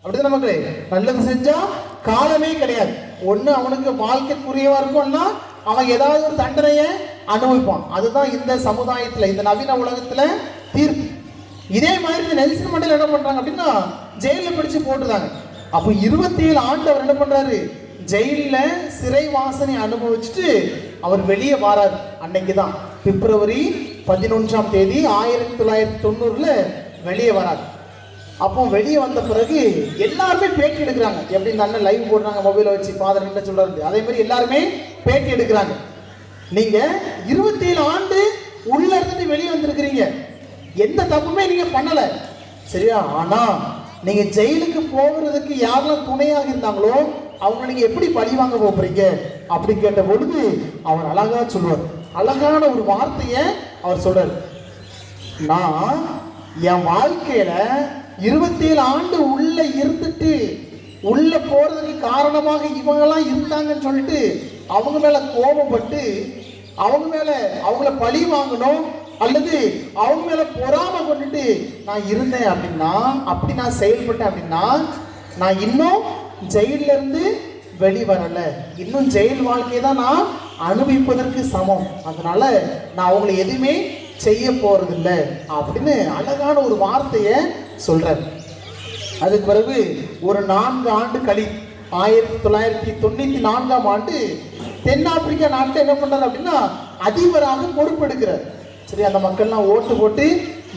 அப்படிதான் மக்களே. நல்லது செஞ்சா காலமே கிடையாது. ஒண்ணு அவனுக்கு வாழ்க்கை குறைவா இருக்கும்னா அவன் ஏதாவது ஒரு தண்டனையை அனுபவிப்பான். அதுதான் இந்த சமுதாயத்துல, இந்த நவீன உலகத்துல தீர்ப்பு. இதே மாதிரி இந்த நெல்சன் மண்டேலா என்ன பண்றாங்க அப்படின்னா ஜெயில பிடிச்சு போட்டுதாங்க. அப்போ 27 ஆண்டு அவர் என்ன பண்றாரு, ஜெயில சிறை வாசனை அனுபவிச்சுட்டு அவர் வெளியே வராரு. அன்னைக்குதான் பிப்ரவரி 11ஆம் தேதி 1990 வெளியே வராரு. அப்போ வெளியே வந்த பிறகு எல்லாருமே பேட்டி எடுக்கிறாங்க. எப்படி இந்த அண்ணன் லைவ் போடுறாங்க மொபைலை வச்சு, ஃபாதர் என்ன சொல்றாரு, அதே மாதிரி எல்லாருமே பேட்டி எடுக்கிறாங்க. நீங்க 27 ஆண்டு உள்ள இருந்துட்டு வெளியே வந்திருக்கிறீங்க, எந்த தப்புமே நீங்க பண்ணல, சரியா? ஆனா நீங்க ஜெயிலுக்கு போகிறதுக்கு யாரெல்லாம் துணையாக இருந்தாங்களோ அவங்க நீங்க எப்படி பழி வாங்க போறீங்க அப்படி கேட்ட பொழுது அவர் அழகா சொல்லுவார். அழகான ஒரு வார்த்தையை அவர் சொல்றார். நான் என் வாழ்க்கையில 27 ஆண்டு உள்ள இருந்துட்டு உள்ள போறதுக்கு காரணமாக இவங்கெல்லாம் இருந்தாங்கன்னு சொல்லிட்டு அவங்க மேல கோபப்பட்டு அவங்கள பழி வாங்கணும் அல்லது அவங்க மேல பொறாமை கொண்டுட்டு நான் இருந்தேன் அப்படின்னா, அப்படி நான் செயல்பட்டேன் அப்படின்னா நான் இன்னும் ஜெயில இருந்து வெளிவரல, இன்னும் ஜெயில் வாழ்க்கையை தான் நான் அனுபவிப்பதற்கு சமம். அதனால நான் அவங்களை எதுவுமே செய்ய போறதில்லை அப்படின்னு அழகான ஒரு வார்த்தையை சொல்றார். அதுக்கு பிறகு ஒரு 4 ஆண்டு கழித்து 1994ஆம் ஆண்டு தென்னாப்பிரிக்கா நாட்டில் என்ன பண்றாரு அப்படின்னா அதிபராக பொறுப்பெடுக்கிறார். சரி, அந்த மக்கள்லாம் ஓட்டு போட்டு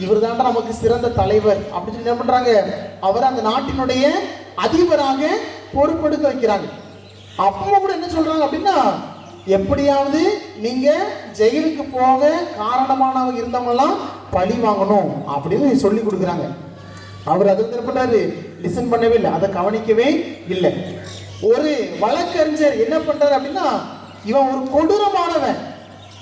இவர் தான் நமக்கு சிறந்த தலைவர் அப்படின்னு சொல்லி என்ன பண்றாங்க, அவர் அந்த நாட்டினுடைய அதிபராக பொறுப்பெடுக்க வைக்கிறாங்க. அப்போ கூட என்ன சொல்றாங்க அப்படின்னா, எப்படியாவது நீங்க ஜெயிலுக்கு போக காரணமானவங்க இருந்தவங்கலாம் பழி வாங்கணும் அப்படின்னு சொல்லி கொடுக்குறாங்க. அவர் அதை என்ன பண்ணாரு, லிசன் பண்ணவே இல்லை, அதை கவனிக்கவே இல்லை. ஒரு வழக்கறிஞர் என்ன பண்றாரு அப்படின்னா, இவன் ஒரு கொடூரமானவன்,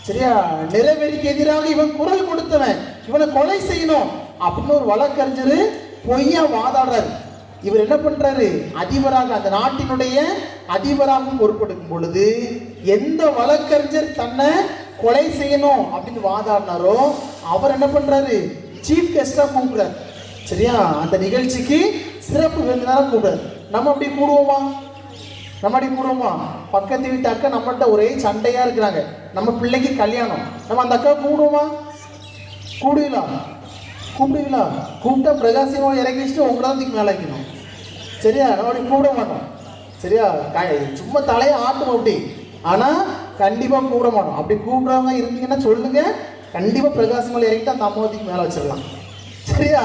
சரியா, நிறைவேறிக்கு எதிராக இவன் குரல் கொடுத்தவன், இவனை கொலை செய்யணும் அப்படின்னு ஒரு வழக்கறிஞர் பொய்யா வாதாடுறாரு. இவர் என்ன பண்றாரு, அதிபராக அந்த நாட்டினுடைய அதிபராக பொறுப்பெடுக்கும் பொழுது எந்த வழக்கறிஞர் தன்னை கொலை செய்யணும் அப்படின்னு வாதாடினாரோ அவர் என்ன பண்றாரு, சீஃப் கெஸ்டா கூப்பிடுறாரு. சரியா, அந்த நிகழ்ச்சிக்கு சிறப்பு விருந்தினராக கூப்பிடுறாரு. நம்ம அப்படி கூடுவோமா? பக்கத்து வீட்டு அக்கா நம்மகிட்ட ஒரே சண்டையா இருக்கிறாங்க, நம்ம பிள்ளைக்கு கல்யாணம், நம்ம அந்த அக்கா கூடுவோமா? கூப்பிடுவீங்களா? கூப்பிட்டா பிரகாசியமாக இறக்கி வச்சுட்டு உங்களதுக்கு மேலே வைக்கணும். சரியா, நம்ம அப்படி கூப்பிட மாட்டோம். சரியா, சும்மா தலையை ஆட்டும் அப்படி, ஆனால் கண்டிப்பாக கூப்பிட மாட்டோம். அப்படி கூப்பிடுறவங்க இருந்தீங்கன்னா சொல்லுங்க, கண்டிப்பாக பிரகாசியமாக இறக்கிட்டு அந்த அம்மாவதிக்கு மேலே வச்சிடலாம். சரியா,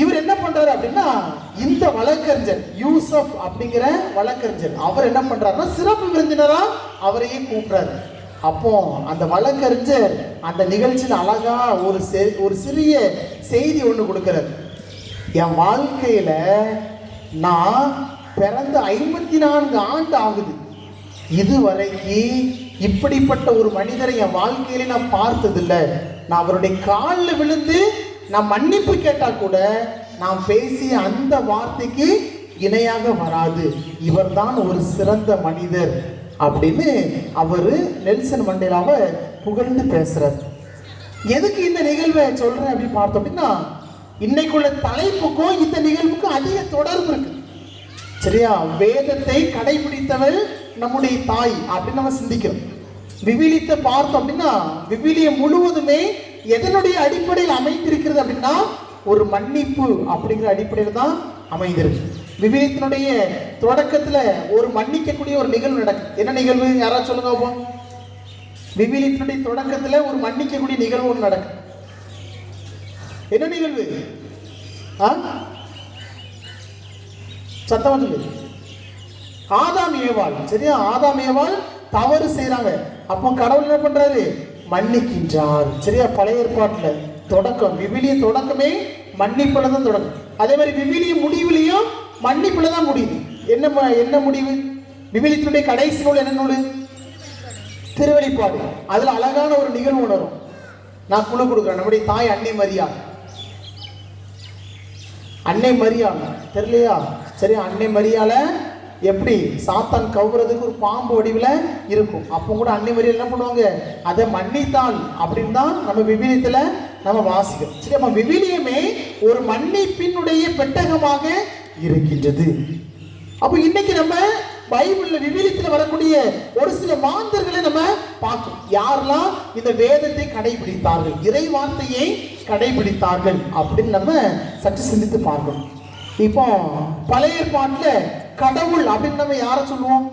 இவர் என்ன பண்றாரு அப்படின்னா, இந்த வழக்கறிஞர் யூசப் அப்படிங்கிற வழக்கறிஞர் அவர் என்ன பண்றாருன்னா சிறப்பு விருந்தினரா அவரையே கூப்பிடுறாரு. அப்போ அந்த வழக்கறிஞர் அந்த நிகழ்ச்சியில் அழகா ஒரு சிறிய செய்தி ஒன்று கொடுக்கிறார். என் வாழ்க்கையில நான் பிறந்த 54 ஆண்டு ஆகுது, இதுவரைக்கு இப்படிப்பட்ட ஒரு மனிதரை என் வாழ்க்கையில நான் பார்த்ததில்லை. நான் அவருடைய காலில் விழுந்து நான் மன்னிப்பு கேட்டா கூட நான் பேசிய அந்த வார்த்தைக்கு இணையாக வராது. இவர்தான் ஒரு சிறந்த மனிதர் அப்படின்னு அவரு நெல்சன் மண்டேலாவை புகழ்ந்து பேசுறார். எதுக்கு இந்த நிகழ்வை சொல்றேன் அப்படின்னு பார்த்தோம் அப்படின்னா, இன்னைக்குள்ள தலைப்புக்கும் இந்த நிகழ்வுக்கும் அதிக தொடர்பு இருக்கு. சரியா, வேதத்தை கடைபிடித்தவள் நம்முடைய தாய் அப்படின்னு நம்ம சிந்திக்கிறோம். விவிலியத்தை பார்த்தோம் அப்படின்னா விவிலியம் முழுவதுமே எதனுடைய அடிப்படையில் அமைந்திருக்கிறது அப்படின்னா ஒரு மன்னிப்பு அப்படிங்கிற அடிப்படையில் தான் அமைந்திருக்கு. விவிலியத்தினுடைய தொடக்கத்துல ஒரு மன்னிக்கக்கூடிய ஒரு நிகழ்வு நடக்கும். என்ன நிகழ்வு, யாராவது சொல்லுங்க பார்ப்போம்? விவிலியத்தினுடைய தொடக்கத்துல ஒரு மன்னிக்கக்கூடிய நிகழ்வு ஒன்று நடக்கும். என்ன நிகழ்வு? சத்தமா சொல்லு. ஆதாம் ஏவாள். சரியா, ஆதாம் ஏவாள் தவறு செய்யறாங்க. அப்போ கடவுள் என்ன பண்றாரு, மன்னிக்கின்றார். சரியா, பழைய ஏற்பாட்டுல தொடக்கம், விவிலிய தொடக்கமே மன்னிப்புல தான் தொடங்கும். அதே மாதிரி விவிலிய முடிவுலையும் மன்னிப்புல தான் முடியுது. என்ன முடிவு? விவிலியத்தினுடைய கடைசி நூல் என்ன நூல்? திருவெளிப்பாடு. அதுல அழகான ஒரு நிகழ்வு உணரும். நான் குழு கொடுக்குறேன். நம்முடைய தாய் அன்னை மரியா தெரியலையா? சரி, அன்னை மரியால எப்படி சாத்தான் கவுறதுக்கு ஒரு பாம்பு வடிவில் இருக்கும். அப்போ கூட அன்னை மரியாதை என்ன பண்ணுவாங்க, அதை மன்னித்தாள் அப்படின்னு தான் நம்ம விவிலியத்தில் நம்ம வாசிக்கிறோம். சரி, நம்ம விவிலியமே ஒரு மன்னிப்பினுடைய பெட்டகமாக இருக்கின்றது. அப்போ இன்னைக்கு நம்ம பைபிள்ல விவிலியத்துல வரக்கூடிய ஒரு சில மாந்தர்களை நம்ம பார்க்கணும். யாரெல்லாம் இந்த வேதத்தை கடைபிடித்தார்கள், இறை வார்த்தையை கடைபிடித்தார்கள் அப்படின்னு நம்ம சற்று சிந்தித்து பார்க்கணும். இப்போ பழைய ஏற்பாட்டுல கடவுள் அப்படின்னு நம்ம யாரை சொல்லுவோம்?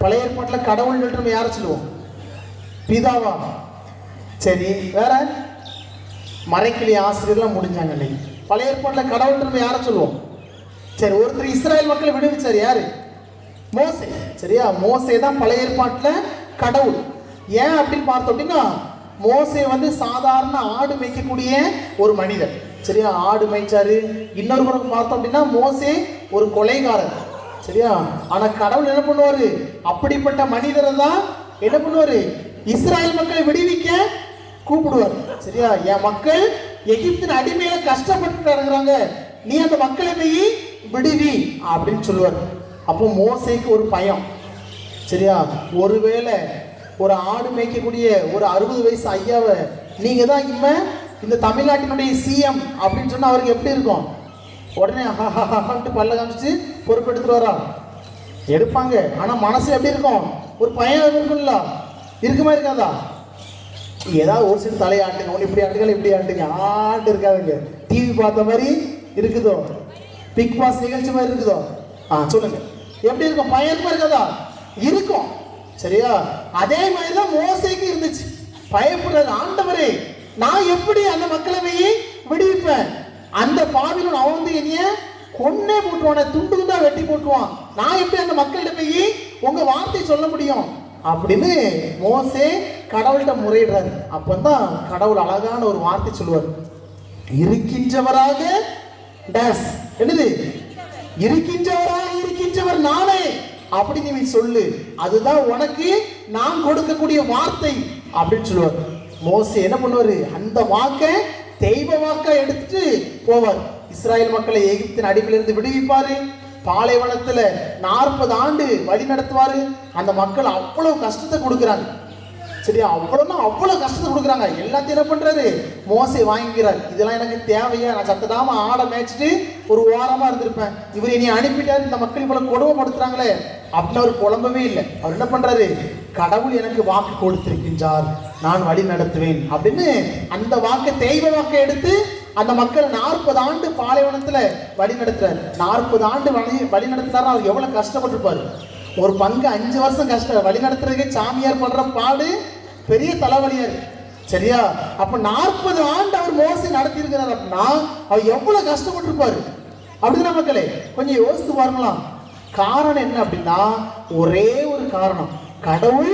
பழைய ஏற்பாட்டுல கடவுள் நம்ம யாரை சொல்லுவோம்? பிதாவா? சரி, வேற மறைக்கிளி ஆசிரியர்லாம் முடிஞ்சாங்க. இன்னைக்கு பழைய ஏற்பாட்டுல கடவுள் நம்ம யாரை சொல்லுவோம்? சரி, ஒருத்தர் இஸ்ராயல் மக்களை விடுவிச்சார், யாரு? மோசே. சரியா, மோசே தான் பழைய ஏற்பாட்டுல கடவுள். ஏன் அப்படின்னு பார்த்தோம் அப்படின்னா, மோசே வந்து சாதாரண ஆடு மேய்க்கக்கூடிய ஒரு மனிதர். சரியா, ஆடு மேய்ச்சாரு. இன்னொரு புறம் பார்த்தோம் அப்படின்னா மோசே ஒரு கொலைகாரர். சரியா, ஆனா கடவுள் என்ன பண்ணுவாரு? அப்படிப்பட்ட மனிதரை தான் என்ன பண்ணுவாரு? இஸ்ராயல் மக்களை விடுவிக்க கூப்பிடுவார். சரியா, என் மக்கள் எகிப்தின் அடிமையில கஷ்டப்பட்டு நடக்கிறாங்க, நீ அந்த மக்களை போய் விடுவி அப்படின்னு சொல்லுவார். அப்போ மோசேக்கு ஒரு பயம். சரியா, ஒருவேளை ஒரு ஆடு மேய்க்கக்கூடிய ஒரு 60 வயசு ஐயாவை நீங்க தான் இந்த தமிழ்நாட்டினுடைய சிஎம் அப்படின்னு சொன்னா அவருக்கு எப்படி இருக்கும்? உடனே பல்ல காமிச்சு பொறுப்பெடுத்துருவாரா? எடுப்பாங்க. ஆனா மனசு எப்படி இருக்கும்? ஒரு பயம் இருக்கும்ல, இருக்குமா இருக்காதா? ஏதாவது ஒரு சில தலையாட்டுங்க, ஒன்று இப்படி ஆட்டுங்க இப்படி ஆட்டுங்க, ஆட்டு இருக்காதுங்க. டிவி பார்த்த மாதிரி இருக்குதோ, பிக் பாஸ் நிகழ்ச்சி மாதிரி இருக்குதோ? சொல்லுங்க, எப்படி இருக்கும்? பயம் இருக்காதா? இருக்கும். சரியா, அதே மாதிரி தான் மோசேக்கு இருந்துச்சு. பயப்படுறது, ஆண்டவரே நான் எப்படி அந்த மக்களை விடுவிப்பேன்? அந்த பாவிலும் அவன் வந்து என்னைய கொன்னே போட்டுவான, துண்டு துண்டா வெட்டி போட்டுவான், நான் எப்படி அந்த மக்கள்கிட்ட போய் உங்க வார்த்தை சொல்ல முடியும் அப்படின்னு மோசே கடவுள்கிட்ட முறையிடுறாரு. அப்பந்தான் கடவுள் அழகான ஒரு வார்த்தை சொல்லுவார். இருக்கின்றவராக டேஸ், என்னது? இருக்கின்றவர் நானே அப்படின்னு நீ சொல்லு, அதுதான் உனக்கு நான் கொடுக்கக்கூடிய வார்த்தை அப்படின்னு சொல்லுவார். மோசே என்ன பண்ணுவாரு? அந்த வாக்கை தெய்வ வாக்கா எடுத்துட்டு போவார். இஸ்ராயல் மக்களை எகிப்தின் அடிமையிலிருந்து விடுவிப்பாரு. பாலைவனத்துல 40 ஆண்டு வழி நடத்துவாரு. அந்த மக்கள் அவ்வளவு கஷ்டத்தை கொடுக்குறாங்க. சரியா, அவ்வளவு கஷ்டத்தை கொடுக்குறாங்க. எல்லாத்தையும் என்ன பண்றாரு? மோசே வாங்கிக்கிறார். இதெல்லாம் எனக்கு தேவையா? நான் சத்ததாம ஆடை மேய்ச்சிட்டு ஒரு ஓரமா இருந்திருப்பேன், இவர் என்னை அனுப்பிட்டாரு, இந்த மக்கள் இவ்வளவு கொடுமைப்படுத்துறாங்களே அப்படின்னு அவர் புலம்பவே இல்லை. அவர் என்ன பண்றாரு? கடவுள் எனக்கு வாக்கு கொடுத்திருக்கின்றார், நான் வழி நடத்துவேன் அப்படின்னு அந்த வாக்கை தெய்வ வாக்கை எடுத்து அந்த மக்கள் 40 ஆண்டு பாலைவனத்துல வழி நடத்துறாரு. 40 ஆண்டு வழி நடத்துறாரு. அவர் எவ்வளவு கஷ்டப்பட்டிருப்பாரு. ஒரு பங்கு 5 வருஷம் கஷ்டம் வழி நடத்துறதுக்கு சாமியார் பண்ற பாடு பெரிய தலைவலியா இருக்கு. சரியா, அப்ப 40 ஆண்டு அவர் மோசே நடத்தி இருக்கிறார் அப்படின்னா அவர் எவ்வளவு கஷ்டப்பட்டிருப்பாரு அப்படின்னா மக்களே கொஞ்சம் யோசித்து பாருங்களா. காரணம் என்ன அப்படின்னா, ஒரே ஒரு காரணம், கடவுள்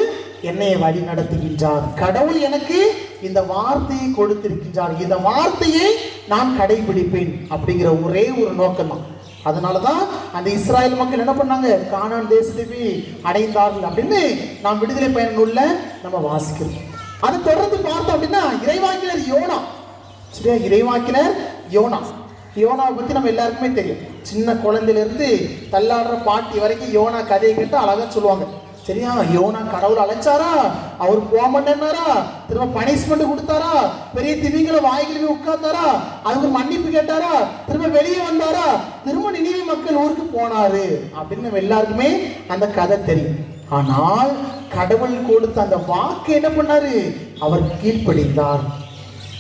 என்னை வழி நடத்துகின்றார், கடவுள் எனக்கு இந்த வார்த்தையை கொடுத்திருக்கின்றார், இந்த வார்த்தையை நான் கடைபிடிப்பேன் அப்படிங்கிற ஒரே ஒரு நோக்கம் தான். அதனாலதான் அந்த இஸ்ராயல் மக்கள் என்ன பண்ணாங்க? கானான் தேசத்தை அடைந்தார்கள் அப்படின்னு நாம் விடுதலை பயண நூல்ல நம்ம வாசிக்கிறோம். அதை தொடர்ந்து பார்த்தோம் அப்படின்னா இறைவாக்கினர் யோனா. சரியா, இறைவாக்கினர் யோனா. யோனாவை பத்தி நம்ம எல்லாருக்குமே தெரியும். சின்ன குழந்தையில இருந்து தள்ளாடுற பாட்டி வரைக்கும் யோனா கதையை கேட்டு அழகா சொல்லுவாங்க. சரியா, யோனா கடவுள் அழைச்சாரா, அவர் போக மாட்டேன்னாரா, திரும்ப பனிஷ்மெண்ட் கொடுத்தாரா, பெரிய திமிங்களை வாய்க்கிழமை உட்கார்ந்தாரா, அதுக்கு மன்னிப்பு கேட்டாரா, திரும்ப வெளியே வந்தாரா, திரும்ப நினிவே மக்கள் ஊருக்கு போனாரு அப்படின்னு நம்ம எல்லாருக்குமே அந்த கதை தெரியும். ஆனால் கடவுள் கொடுத்த அந்த வாக்கு என்ன பண்ணாரு? அவர் கீழ்ப்படிந்தார்.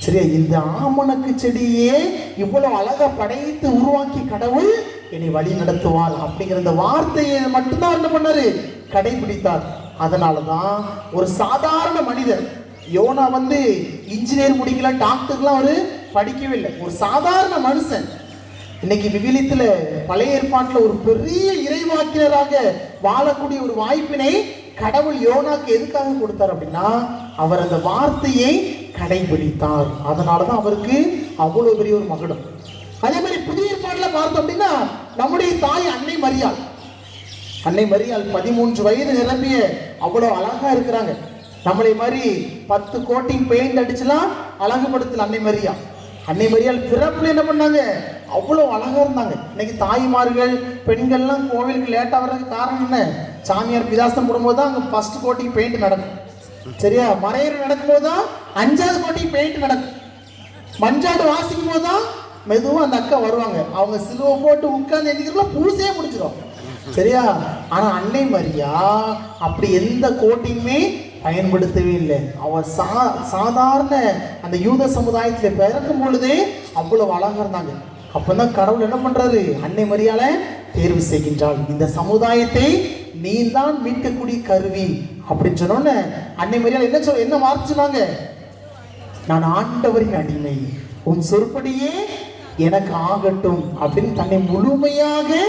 சரியா, இந்த ஆமணக்கு செடியே இவ்வளவு அழகா படைத்து உருவாக்கி கடவுள் என்னை வழி நடத்துவார் அப்படிங்கிற இந்த வார்த்தையை மட்டும்தான் என்ன பண்ணாரு? கடைபிடித்தார். அதனாலதான் ஒரு சாதாரண மனிதர், யோனா வந்து இன்ஜினியர் முடிக்கல, டாக்டர்லாம் அவரு படிக்கவே இல்லை, ஒரு சாதாரண மனுஷன் இன்னைக்கு விவிலியத்துல பழைய ஏற்பாட்டுல ஒரு பெரிய இறைவாக்கினராக வாழக்கூடிய ஒரு வாய்ப்பினை கடவுள் யோனாக்கு எதுக்காக கொடுத்தார் அப்படின்னா, அவர் அந்த வார்த்தையை கடைபிடித்தார். அதனாலதான் அவருக்கு அவ்வளவு பெரிய ஒரு மகுடம். அதே மாதிரி புதிய ஏற்பாட்டுல பார்த்தோம் அப்படின்னா நம்முடைய தாய் அன்னை மரியாள். அன்னை மரியாள் 13 வயது நிரம்பிய அவ்வளவு அழகா இருக்கிறாங்க. நம்மளை மாதிரி 10 கோட்டிங் பெயிண்ட் அடிச்சுலாம் அழகுபடுத்தல அன்னை மரியாள். அன்னை மரியாள் பிறப்புல என்ன பண்ணாங்க? அவ்வளவு அழகா இருந்தாங்க. இன்னைக்கு தாய்மார்கள் பெண்கள்லாம் கோவிலுக்கு லேட்டா வர்றதுக்கு காரணம் என்ன? சாமியார் பிதாசம் போடும்போது தான் அங்க 1 கோட்டிங் பெயிண்ட் நடக்கும். சரியா, மறையர் நடக்கும் போதுதான் 5வது கோட்டிங் பெயிண்ட் நடக்கும். மஞ்சாடு வாசிக்கும் போதுதான் மெதுவாக அந்த அக்கா வருவாங்க. அவங்க சிலுவை போட்டு உட்கார்ந்து எந்திக்கிறதுல பூசையே முடிச்சிடும். சரியா? ஆனால் அன்னை மரியா அப்படி எந்த கோட்டிங்குமே பயன்படுத்தவே இல்லை. அவர் சாதாரண அந்த யூத சமுதாயத்தில் பிறக்கும் பொழுதே அவ்வளவு அழகா இருந்தாங்க. அப்பதான் கடவுள் என்ன பண்றாரு? அன்னை மரியால தேர்வு செய்கின்றாள். இந்த சமுதாயத்தை நீ தான் மீட்கக்கூடிய கருவி அப்படின்னு சொன்னோன்னு அன்னை மரியால என்ன வார்த்தை சொன்னாங்க? நான் ஆண்டவரின் அடிமை, உன் சொற்படியே எனக்கு ஆகட்டும் அப்படின்னு தன்னை முழுமையாக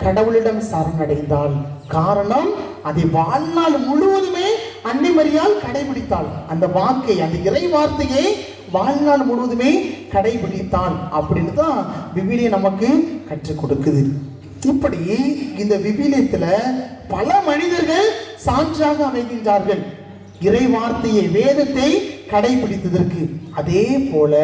கடவுளிடம் சரணடைந்தாள். காரணம், அதை வாழ்நாள் முழுவதுமே அன்னை மரியாள் கடைபிடித்தாள். அந்த வாக்கை, அந்த இறை வார்த்தையை வாழ்நாள் முழுவதுமே கடைபிடித்தாள் அப்படின்னு தான் விவிலியம் நமக்கு கற்றுக் கொடுக்குது. இப்படி இந்த விவிலியத்துல பல மனிதர்கள் சான்றாக அமைகின்றார்கள் இறை வார்த்தையை, வேதத்தை கடைபிடித்ததற்கு. அதே போல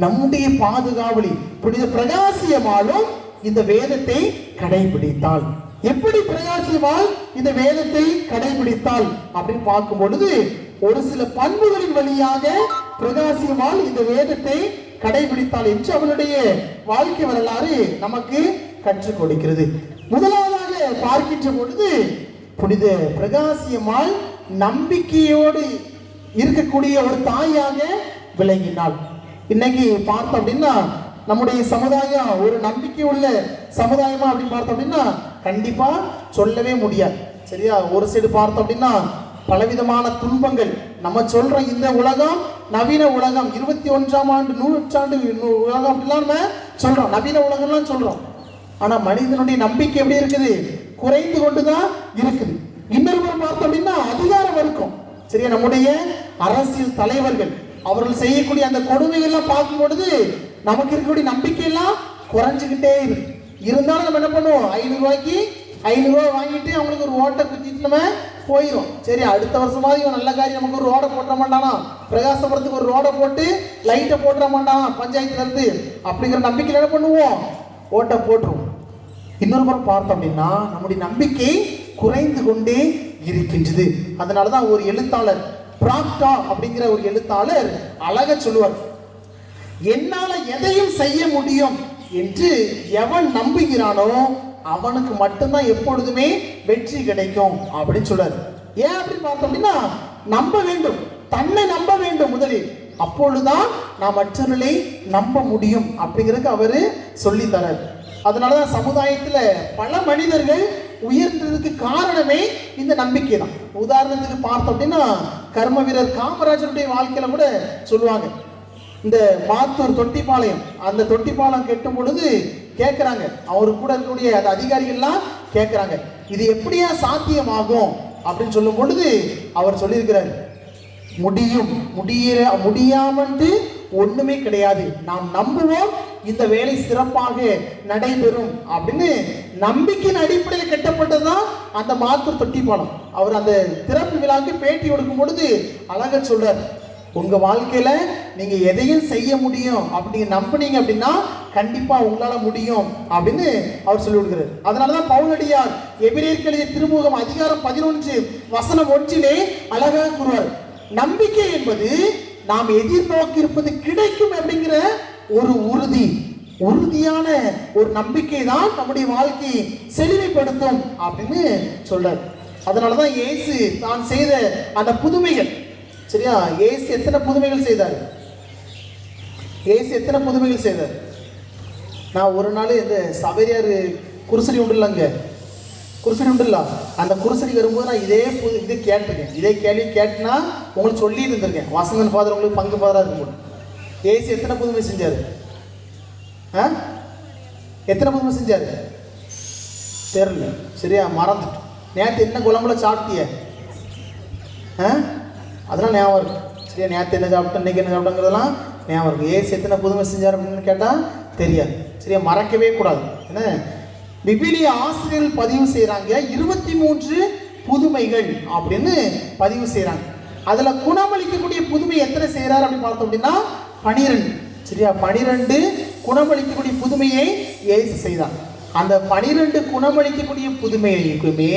நம்முடைய பாதுகாவலி புனித பிரகாசியமாலும் இந்த வேதத்தை கடைபிடித்தாள். எப்படி பிரகாசியமால் இந்த வேதத்தை கடைபிடித்தாள் அப்படின்னு பார்க்கும் பொழுது ஒரு சில பண்புகளின் வழியாக பிரகாசியமால் இந்த வேதத்தை கடைபிடித்தாள் என்று அவளுடைய வாழ்க்கை வரலாறு நமக்கு கற்றுக் கொடுக்கிறது. முதலாவதாக பார்க்கின்ற பொழுது புனித பிரகாசியமால் நம்பிக்கையோடு இருக்கக்கூடிய ஒரு தாயாக விளங்கினாள். இன்னைக்கு பார்த்தோம் அப்படின்னா நம்முடைய சமுதாயம் ஒரு நம்பிக்கை உள்ள சமுதாயமா அப்படின்னு பார்த்தோம் அப்படின்னா கண்டிப்பா சொல்லவே முடியாது. சரியா? ஒரு சைடு பார்த்தோம் அப்படின்னா பலவிதமான துன்பங்கள். நம்ம சொல்ற இந்த உலகம் நவீன உலகம், 21ஆம் ஆண்டு நூற்றாண்டு உலகம் அப்படிலாம் நம்ம சொல்றோம், நவீன உலகம்லாம் சொல்றோம். ஆனா மனிதனுடைய நம்பிக்கை எப்படி இருக்குது? குறைந்து கொண்டுதான் இருக்குது. இன்னொரு புறம் பார்த்தோம் அப்படின்னா அதிகாரம் இருக்கும். சரியா? நம்முடைய அரசியல் தலைவர்கள் அவர்கள் செய்யக்கூடிய அந்த கொடுமைகள்லாம் பார்க்கும் பொழுது நமக்கு இருக்கக்கூடிய நம்பிக்கையெல்லாம் குறைஞ்சுக்கிட்டே இருக்கு. இருந்தாலும் நம்ம என்ன பண்ணுவோம்? 500 ரூபாய்க்கு 500 ரூபா வாங்கிட்டு அவங்களுக்கு ஒரு ஓட்டை குத்திட்டு நம்ம போயிடும். சரி, அடுத்த வருஷமாவது இவன் நல்ல காரியம் நமக்கு ஒரு ரோடை போட்டுற மாட்டானா, பிரகாசபுரத்துக்கு ஒரு ரோடை போட்டு லைட்டை போட்டுற மாட்டானா பஞ்சாயத்துல இருந்து அப்படிங்கிற நம்பிக்கையில் என்ன பண்ணுவோம்? ஓட்டை போட்டுருவோம். இன்னொரு புறம் பார்த்தோம் அப்படின்னா நம்முடைய நம்பிக்கை குறைந்து கொண்டே இருக்கின்றது. அதனாலதான் ஒரு எழுத்தாளர், பிராக்டா அப்படிங்கிற ஒரு எழுத்தாளர் அழகா சொல்லுவார், என்னால எதையும் செய்ய முடியும் என்று எவன் நம்புகிறானோ அவனுக்கு மட்டும்தான் எப்பொழுதுமே வெற்றி கிடைக்கும் அப்படின்னு சொல்றாரு. ஏன் அப்படின்னு பார்த்தோம் அப்படின்னா நம்ப வேண்டும், தன்னை நம்ப வேண்டும் முதலில், அப்பொழுதுதான் நாம் மற்றவர்களை நம்ப முடியும் அப்படிங்கிறதுக்கு அவரு சொல்லி தரார். அதனாலதான் சமுதாயத்துல பல மனிதர்கள் உயர்ந்ததுக்கு காரணமே இந்த நம்பிக்கை தான். உதாரணத்துக்கு பார்த்தோம் அப்படின்னா கர்ம வீரர் காமராஜருடைய வாழ்க்கையில கூட சொல்லுவாங்க, இந்த மாத்தூர் தொட்டிப்பாளையம், அந்த தொட்டிப்பாளையம் கெட்டும் பொழுது கேட்கிறாங்க, அவரு கூட இருக்கக்கூடிய அந்த அதிகாரிகள்லாம் கேட்கிறாங்க, இது எப்படியா சாத்தியமாகும் அப்படின்னு சொல்லும் பொழுது அவர் சொல்லியிருக்கிறார், முடியாமட்டு ஒண்ணுமே கிடையாது, நாம் நம்புவோம், இந்த வேலை சிறப்பாக நடைபெறும் அப்படின்னு நம்பிக்கையின் அடிப்படையில் கட்டப்பட்டதுதான் அந்த மாத்தூர் தொட்டிப்பாலம். அவர் அந்த திறப்பு விழாக்கு பேட்டி கொடுக்கும் பொழுது அழகா சொல்றார், உங்க வாழ்க்கையில நீங்க எதையும் செய்ய முடியும் அப்படி நம்பினீங்க அப்படின்னா கண்டிப்பா உங்களால முடியும் அப்படின்னு அவர் சொல்லி கொடுக்கிறார். அதனாலதான் பவுலடியார் எபிரேயருக்கு எழுதிய திருமுகம் அதிகாரம் 11 வசனம் 1 அழகாக கூறுவார், நம்பிக்கை என்பது நாம் எதிர்நோக்கி இருப்பது கிடைக்கும் அப்படிங்கிற ஒரு உறுதியான ஒரு நம்பிக்கை தான் நம்முடைய வாழ்க்கையை செழுமைப்படுத்தும் அப்படின்னு சொல்றார். அதனாலதான் இயேசு தான் செய்த அந்த புதுமைகள், சரியா? இயேசு எத்தனை புதுமைகள் செய்தார்? இயேசு எத்தனை புதுமைகள் செய்தார்? நான் ஒரு நாள் இந்த சபரியார் குருசடி உண்டுல்லங்க, குருசடி உண்டுல்ல, அந்த குருசடி வரும்போது நான் இதே கேட்டிருக்கேன், இதே கேள்வி கேட்டுனா உங்களுக்கு சொல்லி இருந்திருக்கேன், வசந்தன் ஃபாதர் உங்களுக்கு பங்கு ஃபாதராக இருக்கும்போது. இயேசு எத்தனை புதுமை செஞ்சார்? எத்தனை புதுமை செஞ்சார் தெரியல, சரியா? மறந்துட்டு. நேற்று என்ன குழம்புல சாப்பிட்டிய? அதெல்லாம் ஞாபகம் இருக்கு, சரியா? நேற்று என்ன சாப்பிட்டேன், இன்னைக்கு என்ன சாப்பிட்டேங்கிறதெல்லாம் ஞாபகம் இருக்கு. ஏசு எத்தனை புதுமை செஞ்சார் அப்படின்னு கேட்டால் தெரியாது, சரியா? மறக்கவே கூடாது. என்ன விவிலிய ஆசிரியர்கள் பதிவு செய்கிறாங்க, 23 புதுமைகள் அப்படின்னு பதிவு செய்கிறாங்க. அதில் குணமளிக்கக்கூடிய புதுமை எத்தனை செய்கிறார் அப்படின்னு பார்த்தோம் அப்படின்னா 12, சரியா? 12 குணமளிக்கக்கூடிய புதுமையை இயேசு செய்தார். அந்த 12 குணமளிக்கக்கூடிய புதுமைக்குமே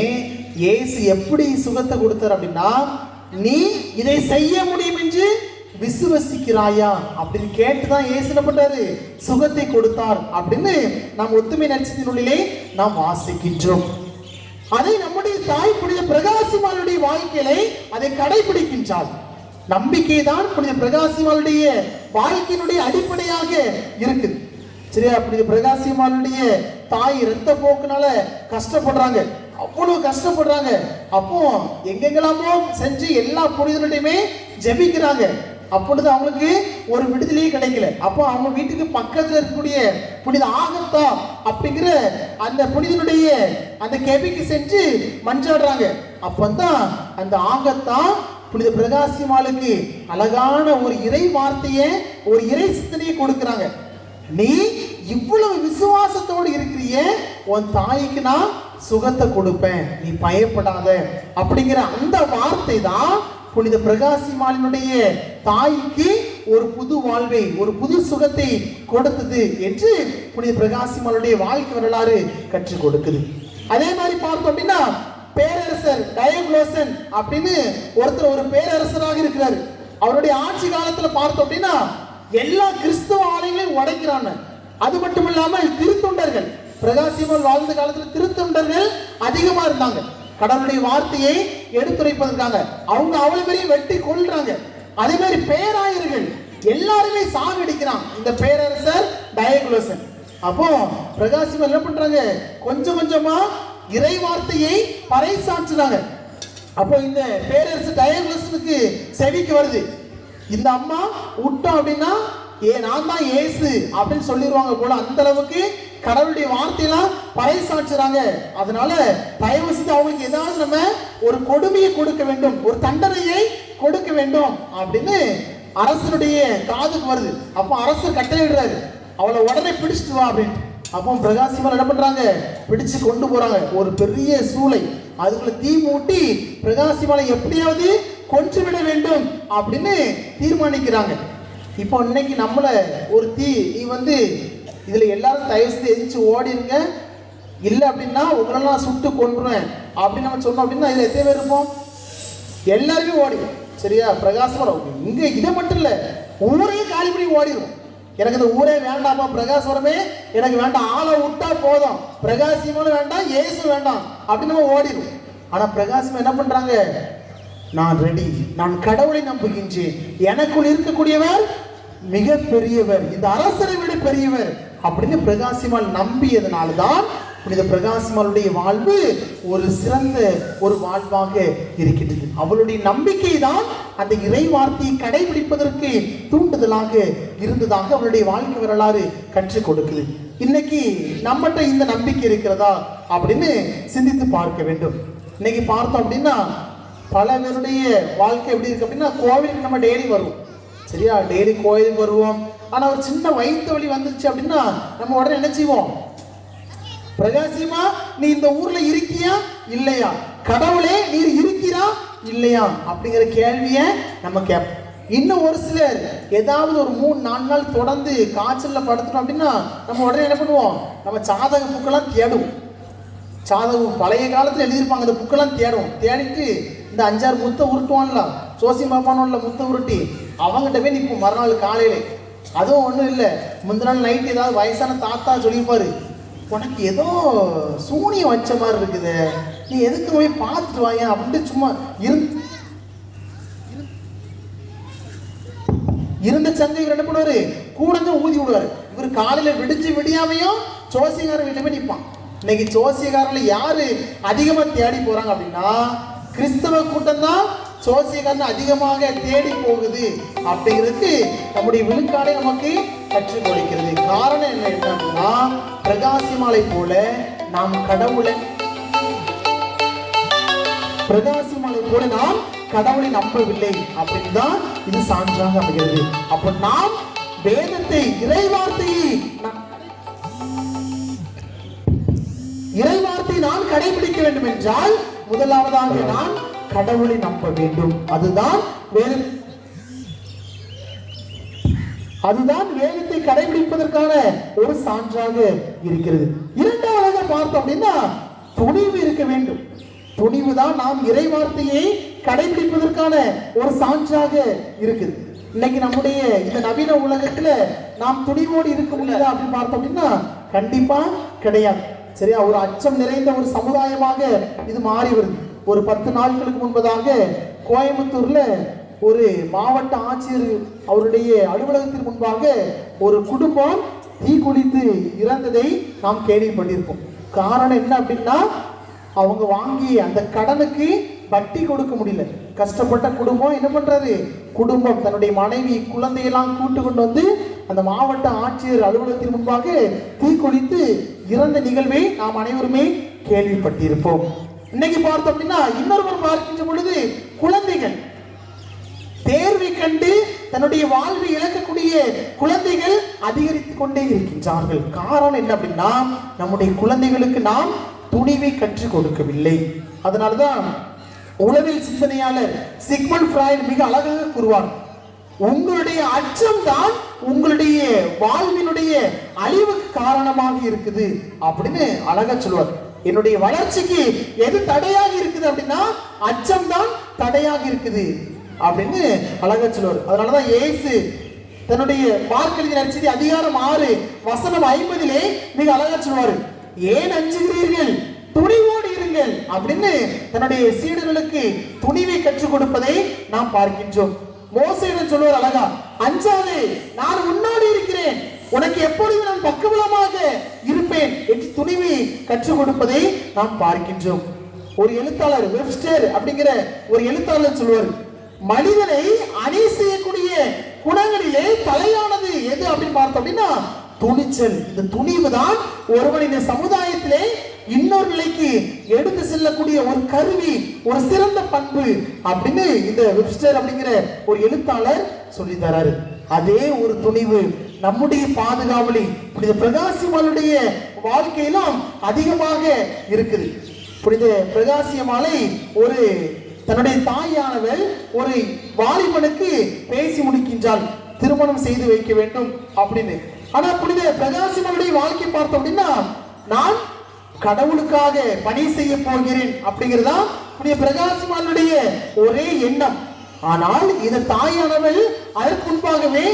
இயேசு எப்படி சுகத்தை கொடுத்தார் அப்படின்னா, நீ இதை செய்ய முடியும் என்று விசுவசிக்கிறாயா அப்படின்னு கேட்டுதான் இயேசு என்ன பண்றாரு, சுகத்தை கொடுத்தார் அப்படின்னு நாம் ஒத்துமை நற்செய்தி நூலிலே நாம் வாசிக்கின்றோம். அதை நம்முடைய தாய் புனித பிரகாசிமாளுடைய வாழ்க்கையிலே அதை கடைபிடிக்கின்றார். நம்பிக்கை தான் புனித பிரகாசிமாளுடைய வாழ்க்கையினுடைய அடிப்படையாக இருக்குது. சரியா? புனித பிரகாசிமாளுடைய தாய் இரத்த போக்குனால கஷ்டப்படுறாங்க, அவ்வளவு கஷ்டப்படுறாங்க. அப்போ எங்கெங்கெல்லாமோ செஞ்சு எல்லா புனிதனுடையுமே ஜெபிக்கிறாங்க. அப்பொழுது அவங்களுக்கு ஒரு விடுதலையே கிடைக்கல. அப்போ அவங்க வீட்டுக்கு பக்கத்தில் இருக்கக்கூடிய புனித ஆகத்தா அப்படிங்கிற அந்த புனிதனுடைய அந்த கெபிக்கு செஞ்சு மஞ்சாடுறாங்க. அப்பந்தான் அந்த ஆகத்தா புனித பிரகாசிமாளுக்கு அழகான ஒரு இறை வார்த்தையை, ஒரு இறை சிந்தனையை கொடுக்கிறாங்க. நீ இவ்வளவு விசுவாசத்தோடு இருக்கிறிய, உன் தாய்க்கு நான் சுகத்தை கொடுப்பேன், நீ பயப்படாத அப்படிங்கிற அந்த வார்த்தை தான் புனித பிரகாசிமாளினுடைய தாய்க்கு ஒரு புது வாழ்வை, ஒரு புது சுகத்தை கொடுத்தது என்று புனித பிரகாசிமாளுடைய வாழ்க்கை வரலாறு கற்றுக் கொடுக்குது. அதே மாதிரி பார்த்தோம் அப்படின்னா பேரரசர் டயோக்ளோசன் அப்படின்னு ஒருத்தர் ஒரு பேரரசராக இருக்கிறார். அவருடைய ஆட்சி காலத்துல பார்த்தோம் அப்படின்னா எல்லா கிறிஸ்தவ ஆலயங்களையும் உடைக்கிறாங்க. அது மட்டும் இல்லாமல் திருத்தொண்டர்கள், பிரகாசிமால் வாழ்ந்த காலத்துல திருத்தொண்டர்கள் அதிகமா இருந்தாங்க. கடவுளுடைய வார்த்தையை எடுத்துரைப்பதற்காக அவங்க அவ்வளவு பேரையும் வெட்டி கொள்றாங்க. அதே மாதிரி பேராயர்கள் எல்லாருமே சாகடிக்கிறான் இந்த பேரரசர் டயோக்ளோசன். அப்போ பிரகாசிமால் என்ன பண்றாங்க, கொஞ்சம் கொஞ்சமா இறை வார்த்தையை பறைசாற்றுறாங்க. அப்போ இந்த பேரரசு டயோக்ளோசனுக்கு செவிக்கு வருது, இந்த அம்மா விட்டோம் அப்படின்னா நான் தான் இயேசு அப்படின்னு சொல்லிடுவாங்க போல, அந்த அளவுக்கு கடவுளுடைய வார்த்தையெல்லாம் பறைசாற்றுறாங்க. அதனால தயவு செஞ்சு அவங்களுக்கு ஏதாவது நம்ம ஒரு கொடுமையை கொடுக்க வேண்டும், ஒரு தண்டனையை கொடுக்க வேண்டும் அப்படின்னு அரசனுடைய காதுக்கு வருது. அப்போ அரசர் கட்டளையிடுறாரு, அவளை உடனே பிடிச்சிட்டு வா அப்படின்ட்டு. அப்போ பிரகாசிமால் என்ன பண்றாங்க, பிடிச்சு கொண்டு போறாங்க ஒரு பெரிய சூளை, அதுக்குள்ள தீ மூட்டி பிரகாசிமாலை எப்படியாவது கொன்று விட வேண்டும் அப்படின்னு தீர்மானிக்கிறாங்க. இப்போ இன்னைக்கு நம்மள ஒரு தீ, நீ வந்து இதுல எல்லாரும் தயவு செய்து எதிர்த்து ஓடிருங்க, இல்லை அப்படின்னா உங்களெல்லாம் சுட்டு கொன்றுவேன் அப்படின்னு நம்ம சொன்னோம் அப்படின்னா இதுல எத்தனை பேர் இருப்போம், எல்லாருமே ஓடிடும். சரியா? பிரகாசவரம் இங்க இதை மட்டும் இல்ல, ஊரே காலி பண்ணி ஓடிடும். எனக்கு இந்த ஊரே வேண்டாமா, பிரகாசவரமே எனக்கு வேண்டாம், ஆளை விட்டா போதும், பிரகாசிமாலும் வேண்டாம், இயேசு வேண்டாம் அப்படின்னு நம்ம ஓடிடும். ஆனா பிரகாசிமா என்ன பண்றாங்க, நான் ரெடி, நான் கடவுளை நம்புகின்றேன், எனக்குள் இருக்கக்கூடியவர் மிக பெரியவர், இந்த அரசரை விட பெரியவர் அப்படின்னு பிரகாசிமால் நம்பியதனால்தான் புனித பிரகாசிமாளுடைய வாழ்வு ஒரு சிறந்த ஒரு வாழ்வாக இருக்கின்றது. அவளுடைய நம்பிக்கை தான் அந்த இறை வார்த்தையை கடைபிடிப்பதற்கு தூண்டுதலாக இருந்ததாக அவளுடைய வாழ்க்கை வரலாறு கற்றுக் கொடுக்குது. இன்னைக்கு நம்மகிட்ட இந்த நம்பிக்கை இருக்கிறதா அப்படின்னு சிந்தித்து பார்க்க வேண்டும். இன்னைக்கு பார்த்தோம் அப்படின்னா பல பேருடைய வாழ்க்கை எப்படி இருக்கு அப்படின்னா, கோவிலுக்கு நம்ம டெய்லி வருவோம். சரியா? டெய்லி கோயிலுக்கு வருவோம். ஆனா ஒரு சின்ன வயிற்று வலி வந்துச்சு அப்படின்னா நம்ம உடனே என்ன செய்வோம், பிரகாசிமா நீ இந்த ஊர்ல இருக்கியா இல்லையா, கடவுளே நீர் இருக்கிறா இல்லையா அப்படிங்கிற கேள்வியை நம்ம கேட்போம். இன்னும் ஒரு சிலர் ஏதாவது ஒரு 3-4 நாள் தொடர்ந்து காய்ச்சல்ல படுத்துட்டோம் அப்படின்னா நம்ம உடனே என்ன பண்ணுவோம், நம்ம ஜாதக புக்கெல்லாம் தேடுவோம். ஜாதகம் பழைய காலத்துல எழுதியிருப்பாங்க, அந்த புக்கெல்லாம் தேடுவோம். தேடிட்டு இந்த 5-6 முத்தை உருட்டுவான்ல, சோசி பாப்பானோட முத்தை உருட்டி அவங்ககிட்ட போய் நிற்போம் மறுநாள் காலையில. அதுவும் ஒன்றும் இல்லை, முந்தின நாள் நைட்டு ஏதாவது வயசான தாத்தா சொல்லியிருப்பாரு, உனக்கு ஏதோ சூனியம் வச்ச மாதிரி இருக்குது, நீ எதுக்கு போய் பார்த்துட்டு வாங்க அப்படின்ட்டு சும்மா இருந்த சந்தை இவர் என்ன பண்ணுவாரு, கூடங்க ஊதி விடுவாரு. இவர் காலையில விடிஞ்சு விடியாமையும் ஜோசியக்காரன் வீட்டுல போய் நிற்பான். இன்னைக்கு ஜோசியக்காரர்ல யாரு அதிகமா தேடி போறாங்க அப்படின்னா கிறிஸ்தவ கூட்டம் தான் ஜோசியக்காரன் அதிகமாக தேடி போகுது அப்படிங்கிறதுக்கு நம்முடைய விழுக்காடை நமக்கு கற்றுக் கொடுக்கிறது. காரணம் என்ன அப்படின்னா, பிரகாசிமாலை போல நாம் கடவுளை நம்பவில்லை அப்படின்னு தான் இது சான்றாக அமைகிறது. அப்ப நாம் வேதத்தை, இறைவார்த்தை நான் கடைபிடிக்க வேண்டும் என்றால் முதலாவதாக நான் கடவுளை நம்ப வேண்டும். அதுதான் வேதத்தை கடைபிடிப்பதற்கான ஒரு சான்றாக இருக்கிறது. இரண்டாவதாக பார்த்தோம் அப்படின்னா துணிவு இருக்க வேண்டும். துணிவு தான் நாம் இறை வார்த்தையை கடைபிடிப்பதற்கான ஒரு சான்றாக இருக்குது. இன்னைக்கு நம்முடைய இந்த நவீன உலகத்துல நாம் துணிவோடு இருக்க முடியுதா அப்படின்னு பார்த்தோம் அப்படின்னா கண்டிப்பா கிடையாது. சரியா, ஒரு அச்சம் நிறைந்த ஒரு சமுதாயமாக இது மாறி வருது. ஒரு 10 நாட்களுக்கு முன்பதாக கோயம்புத்தூர்ல ஒரு மாவட்ட ஆட்சியர் அவருடைய அலுவலகத்திற்கு முன்பாக ஒரு குடும்பம் தீக்குளித்து இறந்ததை நாம் கேள்விப்பட்டிருப்போம். காரணம் என்ன அப்படின்னா, அவங்க வாங்கி அந்த கடனுக்கு வட்டி கொடுக்க முடியல. கஷ்டப்பட்ட குடும்பம் என்ன பண்றாரு, குடும்பம் தன்னுடைய மனைவி குழந்தையெல்லாம் கூட்டு கொண்டு வந்து அந்த மாவட்ட ஆட்சியர் அலுவலகத்தின் முன்பாக தீக்குளித்து இறந்த நிகழ்வை நாம் அனைவருமே கேள்விப்பட்டிருப்போம். இன்னைக்கு பார்த்தோம் அப்படின்னா இன்னொருவர் பார்க்கின்ற பொழுது குழந்தைகள் தேர்வை கண்டு தன்னுடைய வாழ்வை இழக்கக்கூடிய குழந்தைகள் அதிகரித்துக் கொண்டே இருக்கின்றார்கள். காரணம் என்ன அப்படின்னா, நம்முடைய குழந்தைகளுக்கு நாம் துணிவை கற்றுக் கொடுக்கவில்லை. அதனால்தான் உளவியல் சிந்தனையாளர் சிக்மண்ட் ஃப்ராய்ட் மிக அழகாக கூறுவார், உங்களுடைய அச்சம் தான் உங்களுடைய வாழ்வினுடைய அழிவுக்கு காரணமாக இருக்குது அப்படின்னு அழகா சொல்லுவார். என்னுடைய வளர்ச்சிக்கு எது தடையாக இருக்குது அப்படின்னா அச்சம் தான் தடையாக இருக்குது அப்படின்னு அழகா சொல்லுவார். அதனாலதான் இயேசு தன்னுடைய மார்க் நற்செய்தி அதிகாரம் 6 வசனம் 50 மிக அழகா சொல்லுவாரு, ஏன் அஞ்சுகிறீர்கள், துணிவோடு இருங்கள் அப்படின்னு தன்னுடைய சீடர்களுக்கு துணிவை கற்றுக் கொடுப்பதை நாம் பார்க்கின்றோம். மோசேயிடம் சொல்லுவார் அழகா, அஞ்சாதே, நான் உன்னோடு இருக்கிறேன், உனக்கு எப்பொழுதும் நான் பக்கபலமாக இருப்பேன் என்று துணிவை கற்றுக் கொடுப்பதை நாம் பார்க்கின்றோம். ஒரு எழுத்தாளர் வெப்ஸ்டர் அப்படிங்கிற ஒரு எழுத்தாளர் சொல்லுவார், மனிதனை அணி செய்யக்கூடிய குணங்களிலே தலையானது எது அப்படின்னு பார்த்தோம் அப்படின்னா துணிச்சல். இந்த துணிவு தான் ஒருவன் இந்த சமுதாயத்திலே இன்னொரு நிலைக்கு எடுத்து செல்லக்கூடிய ஒரு கருவி, ஒரு சிறந்த பண்பு அப்படின்னு இந்த வெப்ஸ்டர் அப்படிங்கிற ஒரு எழுத்தாளர் சொல்லி தராரு. அதே ஒரு துணிவு நம்முடைய பாதுகாவலி புனித பிரகாசியமாளுடைய வாழ்க்கையிலும் அதிகமாக இருக்குது. புனித பிரகாசியமாலை ஒரு தன்னுடைய தாயானவள் ஒரு வாலிபனுக்கு பேசி முடிக்கின்றாள், திருமணம் செய்து வைக்க வேண்டும் அப்படின்னு. ஆனா புனித பிரகாசியமாளுடைய வாழ்க்கை பார்த்தோம் அப்படின்னா, நான் கடவுளுக்காக பணி செய்ய போகிறேன் அப்படிங்கிறதா புனித பிரகாசியமாளுடைய ஒரே எண்ணம். ஆனால் இந்த தாயானவள் அதற்கு முன்பாகவே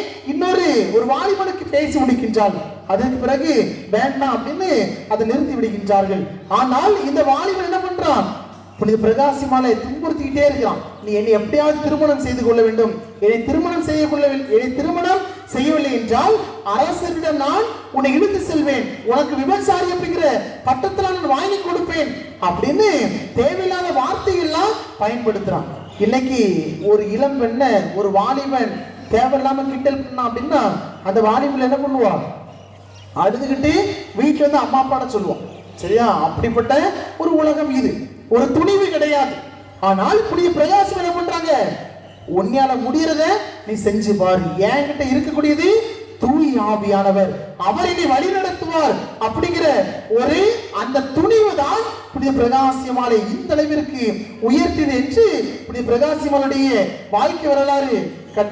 ஒரு வாலிபனுக்கு பேசி முடிக்கின்றாள். அதற்கு பிறகு வேண்டாம் அப்படின்னு அதை நிறுத்தி விடுகின்றார்கள். ஆனால் இந்த வாலிபன் என்ன பண்றான், புனித பிரகாசியமாலை துன்புறுத்திக்கிட்டே இருக்கிறான், நீ என்னை எப்படியாவது திருமணம் செய்து கொள்ள வேண்டும், என்னை திருமணம் செய்யவில்லை என்றால் அரசரிடம் நான் உன்னை இழுத்து செல்வேன், உனக்கு விபச்சாரி அப்படிங்கிற பட்டத்தில் நான் வாங்கி கொடுப்பேன் அப்படின்னு தேவையில்லாத வார்த்தைகள்லாம் பயன்படுத்துறான். இன்னைக்கு ஒரு இளம் பெண்ண ஒரு வாலிபன் தேவையில்லாம கிண்டல் பண்ணான் அப்படின்னா அந்த வாலிபன் என்ன பண்ணுவான், அழுதுகிட்டு வீட்டுல வந்து அம்மா அப்பாட சொல்லுவான். சரியா, அப்படிப்பட்ட ஒரு உலகம் இது. ஒரு துணிவு கிடையாது. ஆனால் புனித பிரகாசம் என்ன பண்றாங்க, உன்னையால முடியறத நீ செஞ்சு பாரு, என்கிட்ட இருக்கக்கூடியது தூய் ஆவியானவர், அவர் என்னை வழி நடத்துவார் அப்படிங்கிற ஒரு அந்த துணிவு தான் புனித பிரகாசியமாலை இந்த அளவிற்கு உயர்த்தியது என்று புனித பிரகாசியமாலுடைய வாழ்க்கை வரலாறு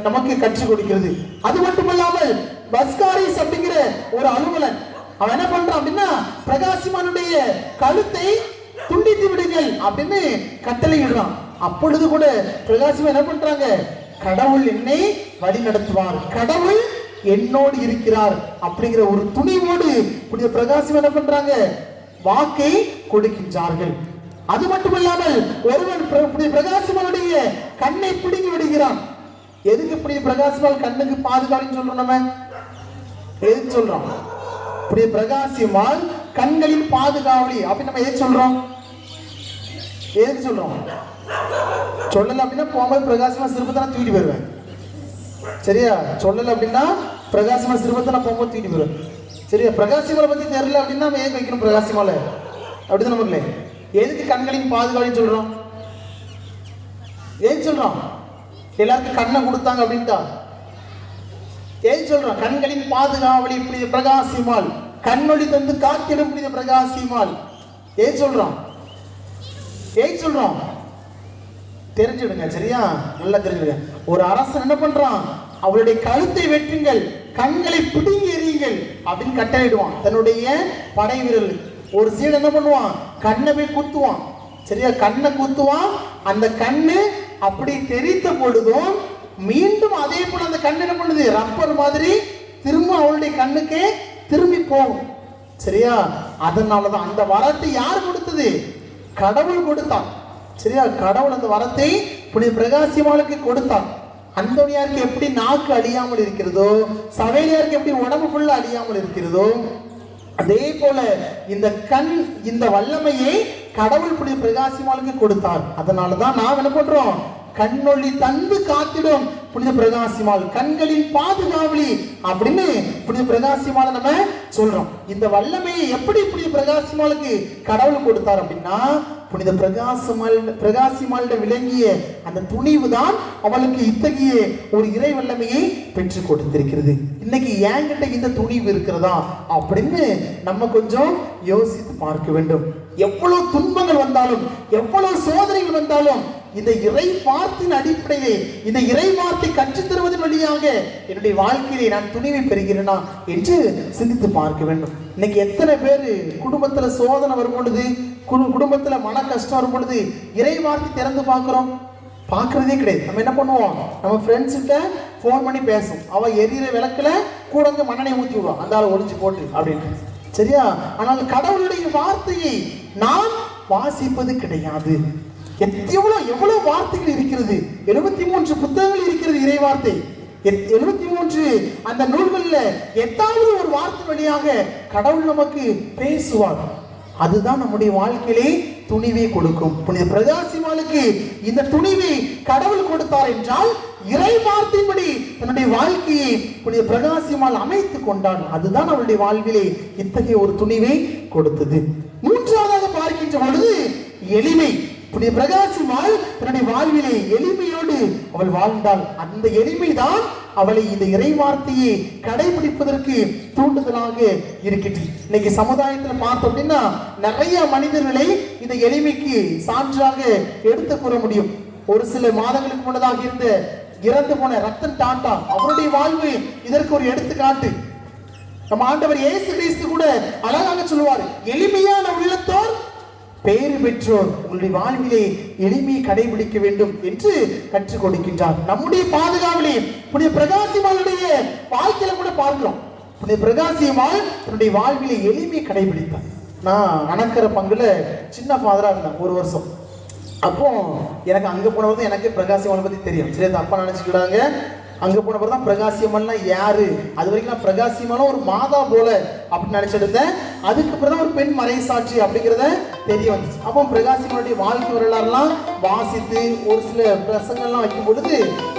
நமக்கு கற்றுக் கொடுக்கிறது. அது மட்டுமல்லாமல் பஸ்காரிஸ் அப்படிங்கிற ஒரு அலுவலன் அவன் என்ன பண்றான் அப்படின்னா, பிரகாசியமானுடைய கழுத்தை துண்டித்து விடுங்கள் அப்படின்னு கட்டளையிடுறான். அப்பொழுது கூட பிரகாசிமா என்ன பண்றாங்க, கடவுள் என்னை வழி நடத்துவார், கடவுள் என்னோடு இருக்கிறார் அப்படிங்கிற ஒரு துணிவோடு புனித பிரகாசிமா என்ன பண்றாங்க, வாக்கை கொடுக்கின்றார்கள். அது மட்டுமல்லாமல் ஒருவன் புனித பிரகாசிமாவுடைய கண்ணை பிடுங்கி விடுகிறான். எதுக்கு புனித பிரகாசிமால் கண்ணுக்கு பாதுகாப்புன்னு சொல்றோம், நம்ம எதுக்கு சொல்றோம், புனித பிரகாசிமால் கண்களின் பாதுகாவலி அப்படின்னு நம்ம எதுக்கு சொல்றோம், எதுக்கு சொல்றோம், சொல்லல அப்படின்னா போகும்போது பிரகாசமா சிறுபத்தை தூக்கிட்டு போயிருவேன். சரியா, சொல்லல அப்படின்னா பிரகாசமா சிறுபத்தை நான் போகும்போது தூக்கிட்டு போயிருவேன். சரியா, பிரகாசிமாலை பத்தி தெரியல அப்படின்னா நம்ம ஏன் வைக்கணும் பிரகாசிமாலை, அப்படிதான் நமக்கு எதுக்கு கண்களின் பாதுகாவலின்னு சொல்றோம், எதுக்கு சொல்றோம், எல்லாருக்கும் கண்ணை கொடுத்தாங்க அப்படின்ட்டா எதுக்கு சொல்றோம், கண்களின் பாதுகாவலி புனித பிரகாசிமால், கண்ணொளி தந்து காத்திடும் புனித பிரகாசிமால், ஏன் சொல்றோம், தெரிஞ்சிடுங்க. சரியா, நல்லா தெரிஞ்சிடுங்க. ஒரு அரசன் என்ன பண்றான், அவளுடைய கழுத்தை வெட்டுங்கள், கண்களை பிடுங்கி எறியுங்கள் அப்படின்னு கட்டளையிடுவான் தன்னுடைய படை வீரர்கள். ஒரு சீடு என்ன பண்ணுவான், கண்ணை போய் குத்துவான். சரியா, கண்ணை குத்துவான். அந்த கண்ணு அப்படி தெரித்த பொழுதும் மீண்டும் அதே போல அந்த கண் என்ன பண்ணுது, ரப்பர் மாதிரி திரும்ப அவளுடைய கண்ணுக்கே திரும்பி போகும். சரியா? அதனாலதான் அந்த வரத்தை யார் கொடுத்தது? கடவுள் கொடுத்தார். சரியா? கடவுள் அந்த வரத்தை புனித பிரகாசியமாளுக்கு கொடுத்தார். அந்தோனியாருக்கு எப்படி நாக்கு அழியாமல் இருக்கிறதோ, சவேலியாருக்கு எப்படி உடம்பு ஃபுல்லா அழியாமல் இருக்கிறதோ, அதே போல இந்த கண், இந்த வல்லமையை கடவுள் புனித பிரகாசியமாளுக்கு கொடுத்தார். அதனாலதான் நாம் என்ன பண்றோம், கண்ணொளி தந்து காத்திடும் புனித பிரகாசிமால், கண்களின் பாதுகாவலி அப்படின்னு புனித பிரகாசிமால நம்ம சொல்றோம். இந்த வல்லமையை எப்படி புனித பிரகாசிமாலுக்கு கடவுள் கொடுத்தார் அப்படின்னா, புனித பிரகாசிமாலிட விளங்கிய அந்த துணிவு தான் அவளுக்கு இத்தகைய ஒரு இறை வல்லமையை பெற்று கொடுத்திருக்கிறது. இன்னைக்கு என்கிட்ட இந்த துணிவு இருக்கிறதா அப்படின்னு நம்ம கொஞ்சம் யோசித்து பார்க்க வேண்டும். எவ்வளவு துன்பங்கள் வந்தாலும், எவ்வளவு சோதனைகள் வந்தாலும், இந்த இறை வார்த்தையின் அடிப்படையிலே, இந்த இறை வார்த்தை கற்றுத் தருவதன் வழியாக என்னுடைய வாழ்க்கையிலே நான் துணிவை பெறுகிறேனா என்று சிந்தித்து பார்க்க வேண்டும். இன்னைக்கு எத்தனை பேர் குடும்பத்துல சோதனை வரும் பொழுது, குடும்பத்துல மன கஷ்டம் வரும் பொழுது இறை வார்த்தை திறந்து பார்க்கிறோம்? பார்க்கறதே கிடையாது. நம்ம என்ன பண்ணுவோம், நம்ம ஃப்ரெண்ட்ஸ் கிட்ட ஃபோன் பண்ணி பேசும், அவ எரியிற விளக்குல கூட மண்ணெண்ணெய் ஊற்றி விடுவோம், அந்த ஆளை ஒளிஞ்சு போட்டு அப்படின்னு. சரியா? ஆனால் கடவுளுடைய வார்த்தையை நாம் வாசிப்பது கிடையாது. எவ்வளவு வார்த்தைகள் இருக்கிறது, 73 புத்தகங்கள் இருக்கிறது இறை வார்த்தை. 73 அந்த நூல்கள்ல எட்டாவது ஒரு வார்த்தை வழியாக கடவுள் நமக்கு பேசுவார். அதுதான் நம்முடைய வாழ்க்கையிலே துணிவை கொடுக்கும். புனித பிரகாசிமாலுக்கு இந்த துணிவை கடவுள் கொடுத்தார் என்றால், இறை வார்த்தையின்படி தன்னுடைய வாழ்க்கையை புனித பிரகாசிமால் அமைத்துக் கொண்டான். அதுதான் அவளுடைய வாழ்விலே இத்தகைய ஒரு துணிவை கொடுத்தது. மூன்றாவதாக பார்க்கின்ற பொழுது எளிமை. புனித பிரகாசிமால் தன்னுடைய வாழ்விலே எளிமையோடு அவள் வாழ்ந்தாள். அந்த எளிமைதான் அவளை இந்த இறை வார்த்தையை கடைபிடிப்பதற்கு தூண்டுதலாக இருக்கின்றது. இன்னைக்கு சமுதாயத்தில் பார்த்தோம் அப்படின்னா நிறைய மனிதர்களை இந்த எளிமைக்கு சான்றாக எடுத்து கூற முடியும். ஒரு சில மாதங்களுக்கு முன்னதாக இருந்த இறந்து போன ரத்தன் டாட்டா, அவருடைய வாழ்வு இதற்கு ஒரு எடுத்துக்காட்டு. நம்ம ஆண்டவர் இயேசு கிறிஸ்து கூட அழகாக சொல்லுவார், எளிமையான உள்ளத்தோர் பேறு பெற்றோர், உங்களுடைய வாழ்விலே எளிமையை கடைபிடிக்க வேண்டும் என்று கற்றுக் கொடுக்கின்றார். நம்முடைய பாதுகாவலே புனித பிரகாசிமாளுடைய வாழ்க்கையில கூட பார்க்கிறோம். புனித பிரகாசிமால் தன்னுடைய வாழ்விலே எளிமையை கடைபிடித்தார். நான் அணக்கரை பங்குல சின்ன ஃபாதரா இருந்தேன் ஒரு வருஷம். அப்போ எனக்கு அங்க போனது எனக்கு பிரகாசிமாலை பத்தி தெரியும். சரி, தப்பா நினைச்சுக்கிட்டாங்க. அங்க போன பிறகு தான் பிரகாசியம்மன்னா யாரு, அது வரைக்கும் நான் பிரகாசியமான ஒரு மாதா போல அப்படின்னு நினைச்சிட்டு இருந்தேன். அதுக்கு பிறகு ஒரு பெண் மறை சாட்சி அப்படிங்கிறத தெரிய வந்துச்சு. அப்போ பிரகாசியம்மனுடைய வாழ்க்கை வரலாறுலாம் வாசித்து ஒரு சில பிரசங்கள்லாம் வைக்கும் பொழுது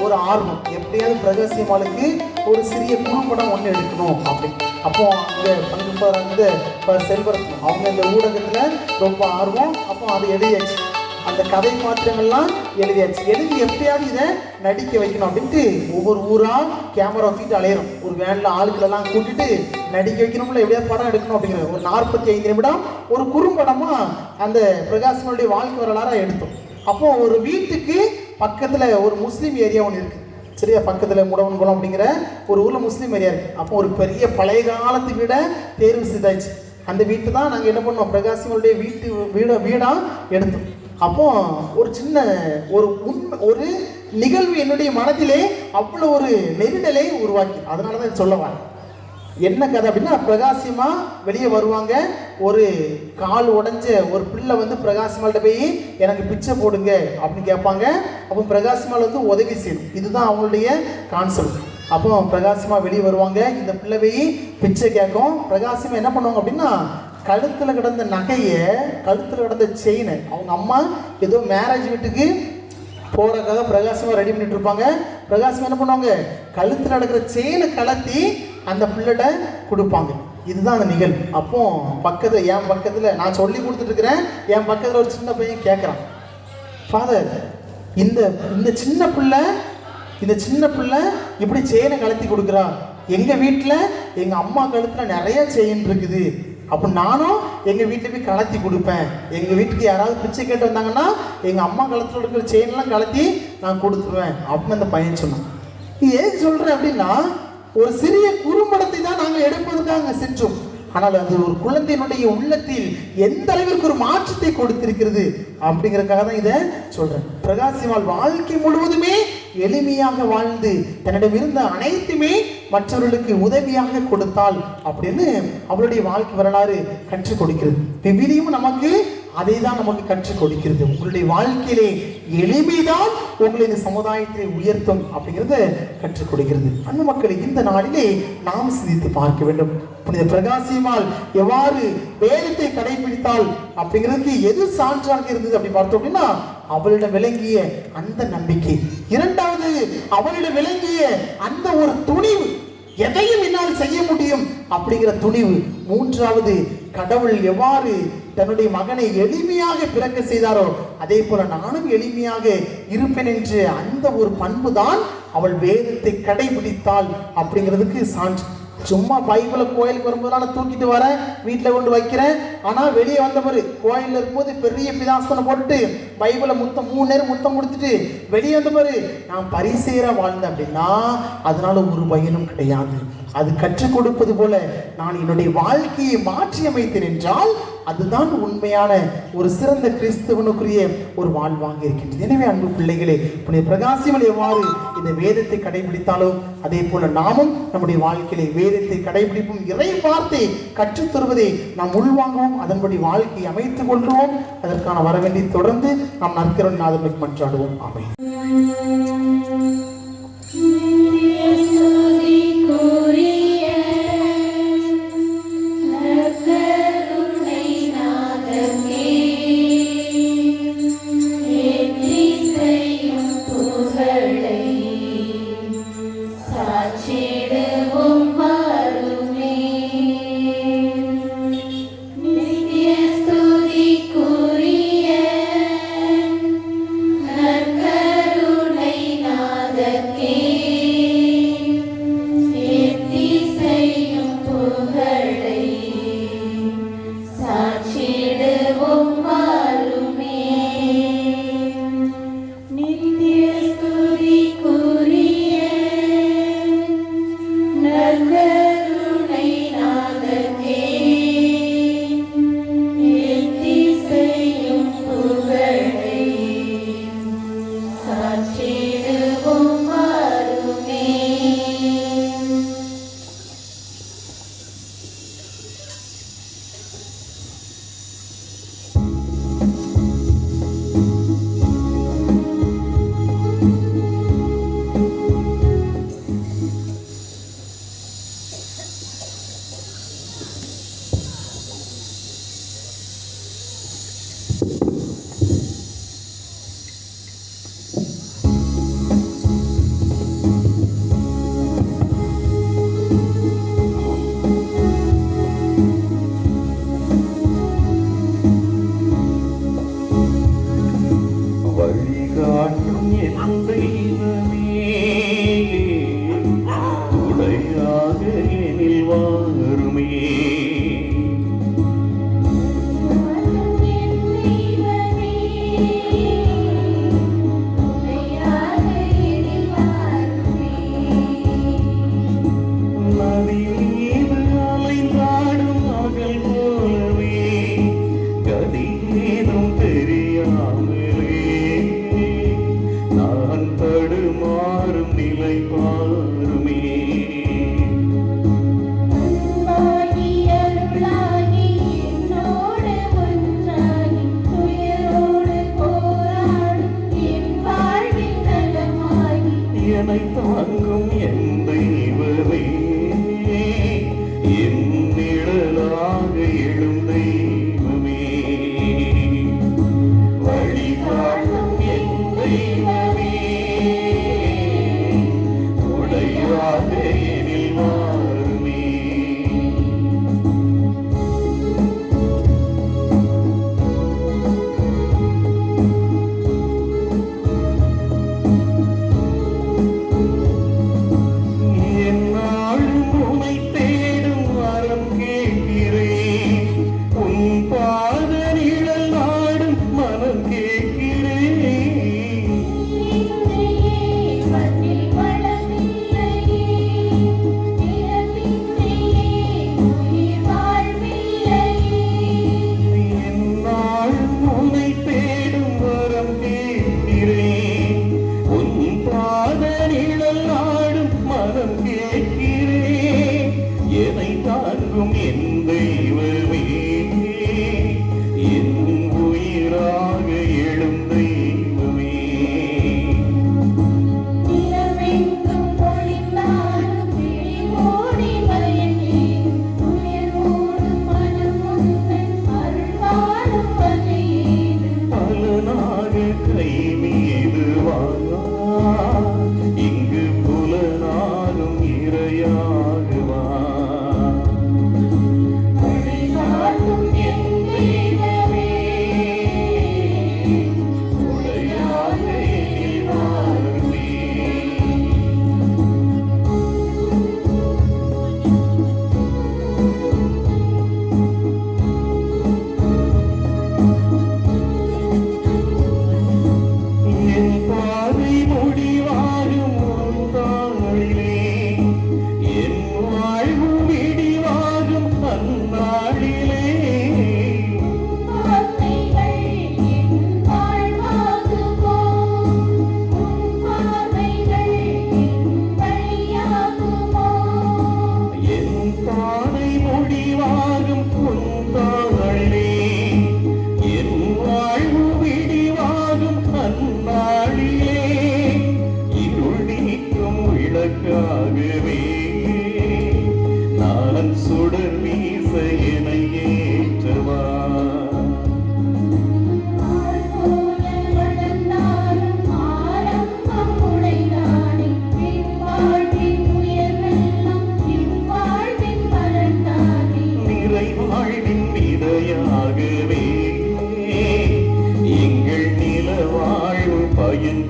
ஒரு ஆர்வம், எப்படியாவது பிரகாசியம்மாளுக்கு ஒரு சிறிய குறும்படம் ஒன்று எடுக்கணும் அப்படின்னு. அப்போ அங்கே பங்கு போகிற செல்வரத்னம் அவங்க இந்த ஊடகத்தில் ரொம்ப ஆர்வம். அப்போ அதை எழுதியாச்சு, அந்த கதை மாற்றங்கள்லாம் எழுதியாச்சு. எழுதி எப்படியாவது இதை நடிக்க வைக்கணும் அப்படின்ட்டு ஒவ்வொரு ஊரா கேமரா வச்சுட்டு அலையிறோம். ஒரு வேன்ல ஆளுகளெல்லாம் கூட்டிட்டு நடிக்க வைக்கணும்ல, எப்படியாவது படம் எடுக்கணும் அப்படிங்கிற ஒரு 45 நிமிடம் ஒரு குறும்படமா அந்த பிரகாசினுடைய வாழ்க்கை வரலாறா எடுத்தோம். அப்போ ஒரு வீட்டுக்கு பக்கத்துல ஒரு முஸ்லீம் ஏரியா ஒன்று இருக்கு. சரியா? பக்கத்துல முடவன்குளம் அப்படிங்கிற ஒரு ஊர்ல முஸ்லீம் ஏரியா இருக்கு. அப்போ ஒரு பெரிய பழைய காலத்து வீட தேர்வு செய்தாச்சு. அந்த வீட்டு தான் நாங்கள் என்ன பண்ணோம், பிரகாசினுடைய வீடா எடுத்தோம். அப்போ ஒரு சின்ன ஒரு நிகழ்வு என்னுடைய மனதிலே அவ்வளோ ஒரு நெருடலை உருவாக்கி, அதனால தான் சொல்லவாங்க. என்ன கதை அப்படின்னா, பிரகாசிமா வெளியே வருவாங்க. ஒரு கால் உடைஞ்ச ஒரு பிள்ளை வந்து பிரகாசிமால்கிட்ட போய் எனக்கு பிச்சை போடுங்க அப்படின்னு கேட்பாங்க. அப்போ பிரகாசிமால் வந்து உதவி செய்யணும். இதுதான் அவங்களுடைய கான்செப்ட். அப்போ பிரகாசிமா வெளியே வருவாங்க, இந்த பிள்ளை போய் பிச்சை கேட்கும். பிரகாசிமா என்ன பண்ணுவாங்க அப்படின்னா, கழுத்தில் கிடந்த நகையை, கழுத்தில் கிடந்த செயினை அவங்க அம்மா ஏதோ மேரேஜ் வீட்டுக்கு போகிறக்காக பிரகாசிமா ரெடி பண்ணிட்டு இருப்பாங்க. பிரகாசிமா என்ன பண்ணுவாங்க, கழுத்தில் நடக்கிற செயினை கலத்தி அந்த பிள்ளைகிட்ட கொடுப்பாங்க. இதுதான் அந்த நிகழ்வு. அப்போ என் பக்கத்தில் நான் சொல்லி கொடுத்துட்டு இருக்கிறேன், என் பக்கத்தில் ஒரு சின்ன பையன் கேட்குறான், ஃபாதர் இந்த சின்ன பிள்ளை இப்படி செயினை கலத்தி கொடுக்குறா, எங்கள் வீட்டில் எங்கள் அம்மா கழுத்தில் நிறைய செயின் இருக்குது, அப்போ நானும் எங்கள் வீட்டில் போய் கலத்தி கொடுப்பேன். எங்கள் வீட்டுக்கு யாராவது பிச்சை கேட்டு வந்தாங்கன்னா எங்கள் அம்மா கழுத்தில் இருக்கிற செயின்லாம் கலத்தி நான் கொடுத்துருவேன் அப்படின்னு அந்த பையன் சொன்னான். ஏன் சொல்கிறேன் அப்படின்னா, ஒரு சிறிய குறும்படத்தை தான் நாங்கள் எடுப்பதற்காக சென்றோம். ஆனால் அது ஒரு குழந்தையினுடைய உள்ளத்தில் எந்த அளவிற்கு ஒரு மாற்றத்தை கொடுத்திருக்கிறது அப்படிங்கிறதுக்காக தான் இதை சொல்கிறேன். பிரகாசிமால் வாழ்க்கை முழுவதுமே எளிமையாக வாழ்ந்து தன்னிடம் இருந்த அனைத்துமே மற்றவர்களுக்கு உதவியாக கொடுத்தாள் அப்படின்னு அவளுடைய வாழ்க்கை வரலாறு கற்றுக் கொடுக்கிறது. விவிலியம் நமக்கு அதை தான் நமக்கு கற்றுக் கொடுக்கிறது. உங்களுடைய வாழ்க்கையிலே எளிமைதான் உங்களை இந்த சமுதாயத்தை உயர்த்தும் அப்படிங்கிறத கற்றுக் கொடுக்கிறது. அன்பு மக்களை, இந்த நாளிலே நாம் சிந்தித்து பார்க்க வேண்டும். புனித பிரகாசியம்மாள் எவ்வாறு வேதத்தை கடைபிடித்தாள் அப்படிங்கிறதுக்கு எது சான்றாக இருந்தது அப்படி பார்த்தோம் அப்படின்னா, அவளிடம் விளங்கிய அந்த நம்பிக்கை. இரண்டாவது, அவளிடம் விளங்கிய அந்த ஒரு துணிவு, எதையும் என்னால் செய்ய முடியும் அப்படிங்கிற துணிவு. மூன்றாவது, கடவுள் எவ்வாறு தன்னுடைய மகனை எளிமையாக பிறக்க செய்தாரோ அதே போல நானும் எளிமையாக இருப்பேன் என்று அந்த ஒரு பண்பு தான் அவள் வேதத்தை கடைபிடித்தாள் அப்படிங்கிறதுக்கு சான்று. சும்மா பைபிளை கோயிலுக்கு வரும்போது நான் தூக்கிட்டு வரேன், வீட்டில் கொண்டு வைக்கிறேன். ஆனால் வெளியே வந்த பிறகு கோயிலில் இருக்கும்போது பெரிய பிதாசனை போட்டு பைபிளை 3 நேரம் முத்தம் கொடுத்துட்டு வெளியே வந்த பிறகு நான் பரிசேர வாழ்ந்தேன் அப்படின்னா அதனால ஒரு பயனும் கிடையாது. அது கற்றுக் கொடுப்பது போல நான் என்னுடைய வாழ்க்கையை மாற்றி அமைத்தேன் என்றால் அதுதான் உண்மையான ஒரு சிறந்த கிறிஸ்தவனுக்குரிய ஒரு வாழ்வாக இருக்கின்றது. எனவே அன்பு பிள்ளைகளே, புனித பிரகாசியம்மாள் எவ்வாறு இந்த வேதத்தை கடைபிடித்தாலோ அதே போல நாமும் நம்முடைய வாழ்க்கையிலே வேதத்தை கடைபிடிப்போம். இறை வார்த்தை கற்றுத் தருவதை நாம் உள்வாங்குவோம், அதன்படி வாழ்க்கையை அமைத்துக் கொள்வோம். அதற்கான வரவேண்டி தொடர்ந்து நாம் நற்கருணை நாதனுக்கு மன்றாடுவோம். ஆமென்.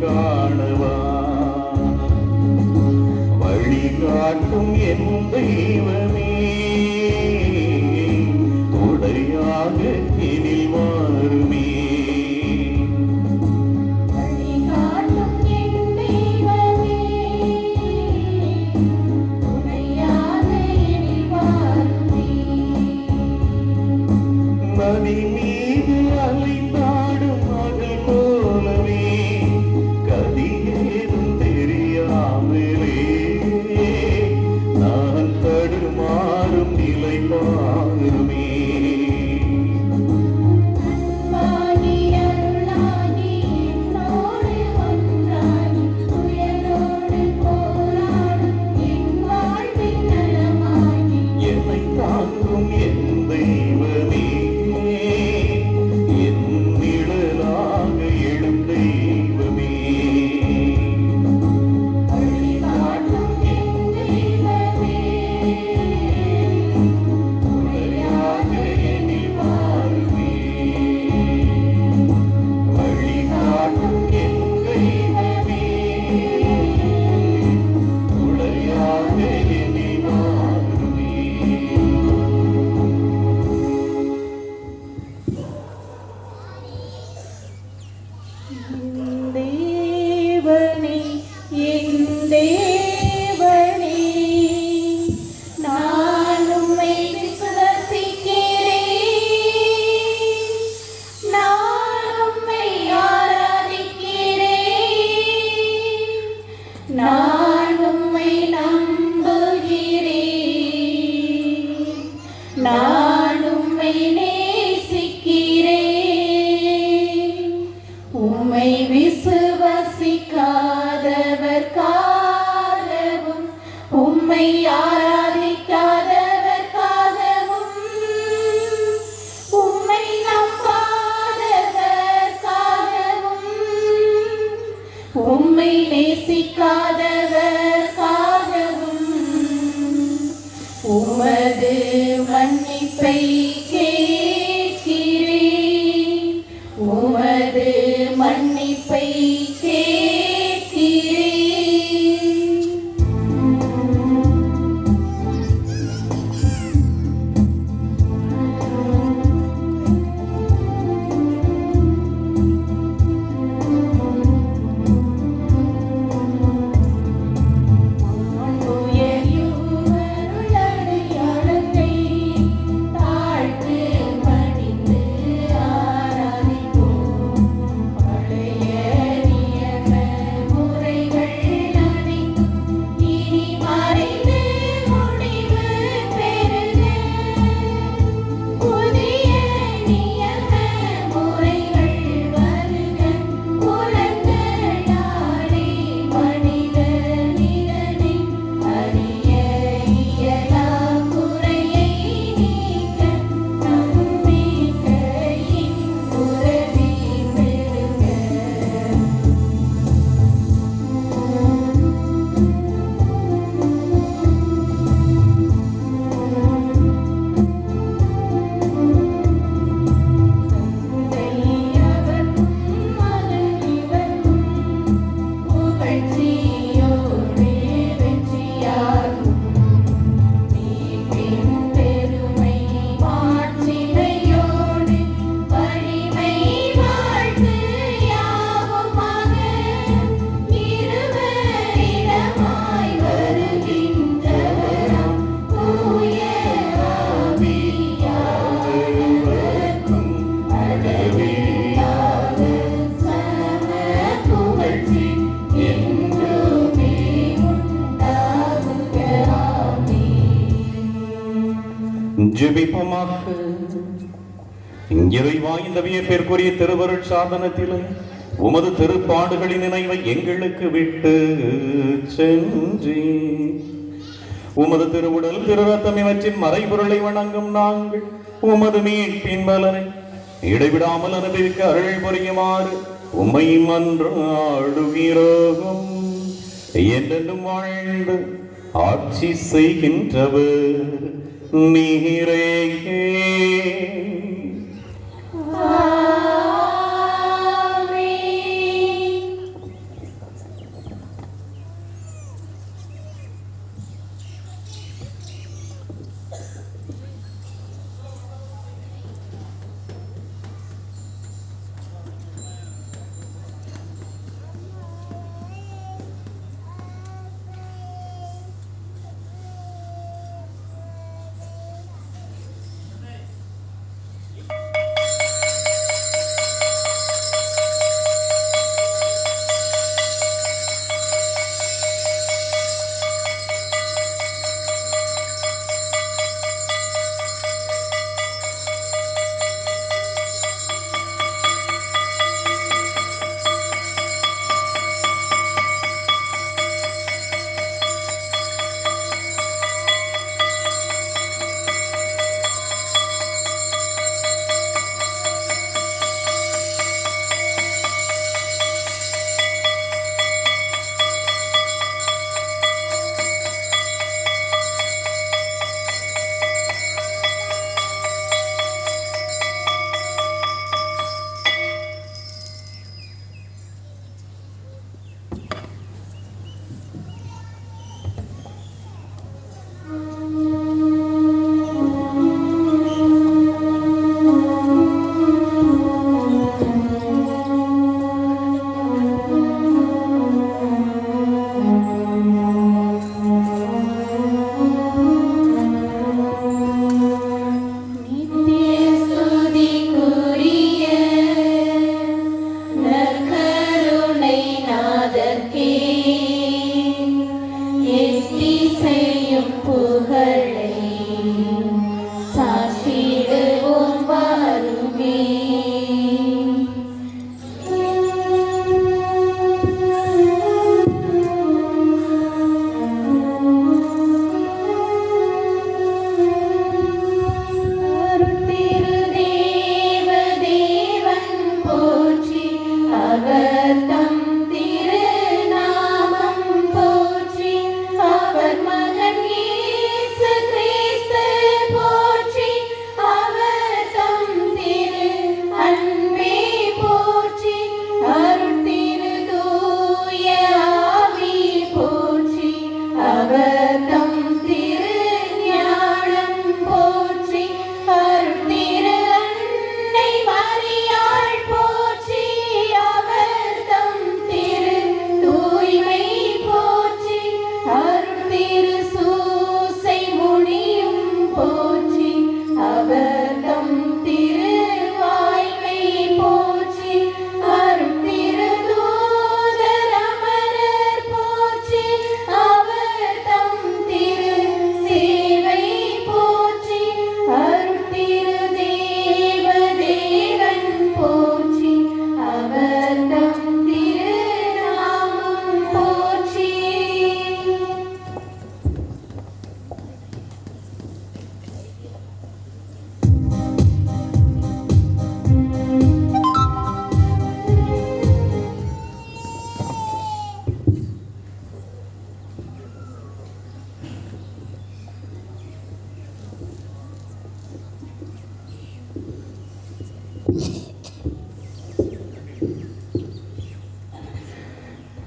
காணவா வழிகாட்டும் என் தெய்வமே துணையாக எனில் மாறுமே நதி மீது அலைந்தாடும் மகள் போலவே கதியேதும் தெரியாமலே நான் தடுமாறும் நிலை மாறுமே என்னை தாங்கும் என் தெய்வமே விசுவசிக்காதவர் காலவும் உம்மை ஆராதிக்காதவர் காலவும் உம்மை நம்பாதவர் காலவும் உம்மை நேசிக்காதவர் காலவும் உமது மன்னிப்பை கேட்கிறேன் உமது மன்னிப்பை கேட்கிறேன் தாழ்த்து பணிந்து ஆராதிப்போம் பழைய ஜெபிப்போமாக. இறைவா, இந்த வியப்பிற்குரிய திருவருட் சாதனத்திலே உமது திருப்பாடுகளின் நினைவை எங்களுக்கு விட்டு சென்றி உமது திருவுடல் திருரத்தம் இவற்றின் மறைபொருளை வணங்கும் நாங்கள் உமது மீட்பின் பலனை இடைவிடாமல் அனுபவிக்க அருள் புரியுமாறு உம்மை மன்றாடுகிறோம். என்றென்றும் வாழ்ந்து ஆட்சி செய்கின்றவர் நீரே.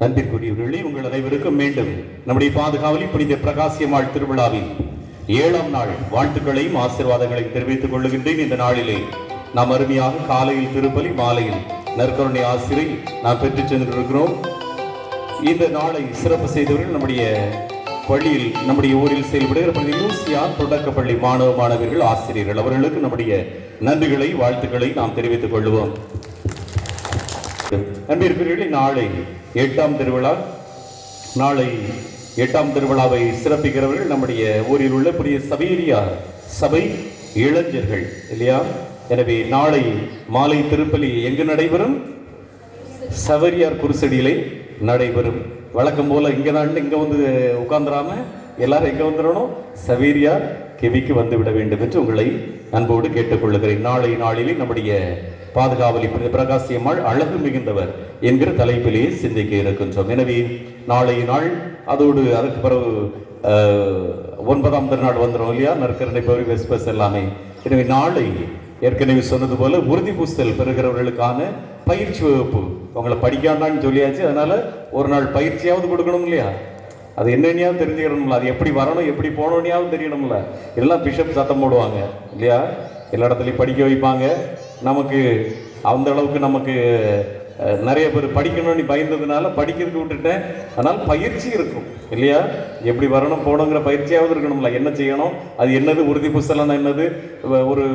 அன்பிற்குரியவர்களே, உங்கள் அனைவருக்கும் மீண்டும் நம்முடைய பாதுகாவலி புனித பிரகாசியம்மாள் திருவிழாவின் 7ஆம் நாள் வாழ்த்துக்களையும் ஆசீர்வாதங்களையும் தெரிவித்துக் கொள்ளுகின்றேன். இந்த நாளிலே நாம் அருமையாக காலையில் திருப்பலி, மாலையில் நற்கருணை ஆசிரை நாம் பெற்றுச் சென்றிருக்கிறோம். இந்த நாளை சிறப்பு செய்தவர்கள் நம்முடைய பள்ளியில், நம்முடைய ஊரில் செயல்படுகிற புனித லூசியா தொடக்கப்பள்ளி மாணவ மாணவர்கள், ஆசிரியர்கள், அவர்களுக்கு நம்முடைய நன்றிகளை வாழ்த்துக்களை நாம் தெரிவித்துக் கொள்வோம். அன்பிற்குரியவர்களே, நாளை 8ஆம் திருவிழா. நாளை 8ஆம் திருவிழாவை சிறப்பிக்கிறவர்கள் நம்முடைய ஊரில் உள்ள புதிய சவேரியா சபை இளைஞர்கள் இல்லையா? எனவே நாளை மாலை திருப்பலி எங்கு நடைபெறும்? சவேரியார் குருசடியிலே நடைபெறும். வழக்கம் போல இங்கே வந்து உட்கார்ந்துடாம எல்லாரும் எங்கே வந்துடணும்? சவேரியார் கெவிக்கு வந்து விட வேண்டும் என்று உங்களை அன்போடு கேட்டுக்கொள்ளுகிறேன். நாளை நாளிலே நம்முடைய பாதுகாவலி புனித பிரகாசியம்மாள் அழகு மிகுந்தவர் என்கிற தலைப்பிலேயே சிந்திக்க இருக்கின்றோம். எனவே நாளைய நாள், அதோடு அதுக்கு பிறகு 9ஆம் திருநாள் வந்துடும் இல்லையா? நற்கருணை பௌரி வெஸ்பஸ் எல்லாமே. எனவே நாளை ஏற்கனவே சொன்னது போல உறுதி பூசல் பெறுகிறவர்களுக்கான பயிற்சி வகுப்பு. அவங்களை படிக்காண்டான்னு சொல்லியாச்சு, அதனால ஒரு நாள் பயிற்சியாவது கொடுக்கணும் இல்லையா? அது என்னென்னையாவது தெரிஞ்சுக்கணும்ல, அது எப்படி வரணும் எப்படி போகணும்னையாவது தெரியணும்ல. எல்லாம் பிஷப் சத்தம் போடுவாங்க இல்லையா? எல்லா இடத்துலையும் படிக்க வைப்பாங்க. நமக்கு அந்த அளவுக்கு நமக்கு நிறைய பேர் படிக்கணும்னு பயந்ததுனால படிக்கிறதுக்கு விட்டுட்டேன். அதனால் பயிற்சி இருக்கும் இல்லையா? எப்படி வரணும் போகணுங்கிற பயிற்சியாவது இருக்கணும்ல. என்ன செய்யணும், அது என்னது, உறுதி புஸ்தலம்னா என்னது, ஒரு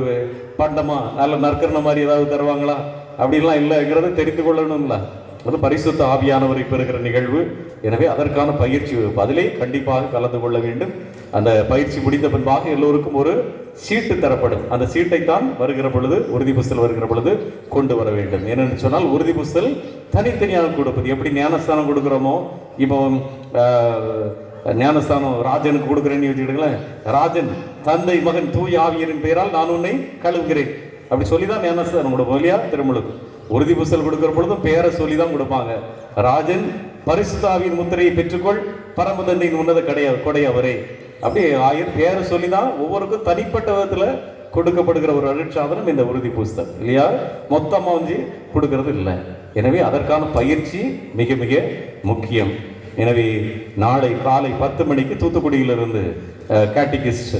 பண்டமா நல்ல நற்கரண மாதிரி ஏதாவது தருவாங்களா, அப்படிலாம் இல்லைங்கிறத தெரிந்து கொள்ளணும்ல. அது பரிசுத்த ஆவியானவரை பெறுகிற நிகழ்வு. எனவே அதற்கான பயிற்சி அதிலே கண்டிப்பாக கலந்து கொள்ள வேண்டும். அந்த பயிற்சி முடிந்த பின்பாக எல்லோருக்கும் ஒரு சீட்டு தரப்படும். அந்த சீட்டை தான் வருகிற பொழுது, உறுதி புஸ்தல் வருகிற பொழுது கொண்டு வர வேண்டும். ஏனென்று சொன்னால் உறுதி புஸ்தல் தனித்தனியாக கொடுப்பது. எப்படி ஞானஸ்தானம் கொடுக்குறோமோ, இப்போ ஞானஸ்தானம் ராஜனுக்கு கொடுக்குறேன்னு வச்சுக்கிட்டுங்களேன். ராஜன் தந்தை மகன் தூய ஆவியரின் பெயரால் நான் உன்னை கழுவுகிறேன் அப்படி சொல்லி தான் ஞானஸ்தானம் கொடுப்போம் இல்லையா? திருமுழுக்கு உறுதி புஸ்தல் கொடுக்கிற பொழுதும் பேரை சொல்லி தான் கொடுப்பாங்க. ராஜன் பரிசுத்த ஆவியின் முத்திரையை பெற்றுக்கொள், பரமதந்தையின் உன்னத கொடை அவரே, அப்படி பேரை சொல்லி தான் ஒவ்வொருக்கும் தனிப்பட்ட விதத்தில் கொடுக்கப்படுகிற ஒரு அருட்சாதனம் இந்த உறுதி புஸ்தல் இல்லையா? மொத்தமாக வந்து கொடுக்கறது இல்லை. எனவே அதற்கான பயிற்சி மிக மிக முக்கியம். எனவே நாளை காலை 10 மணிக்கு தூத்துக்குடியிலிருந்து கேட்டிகிஸ்ட்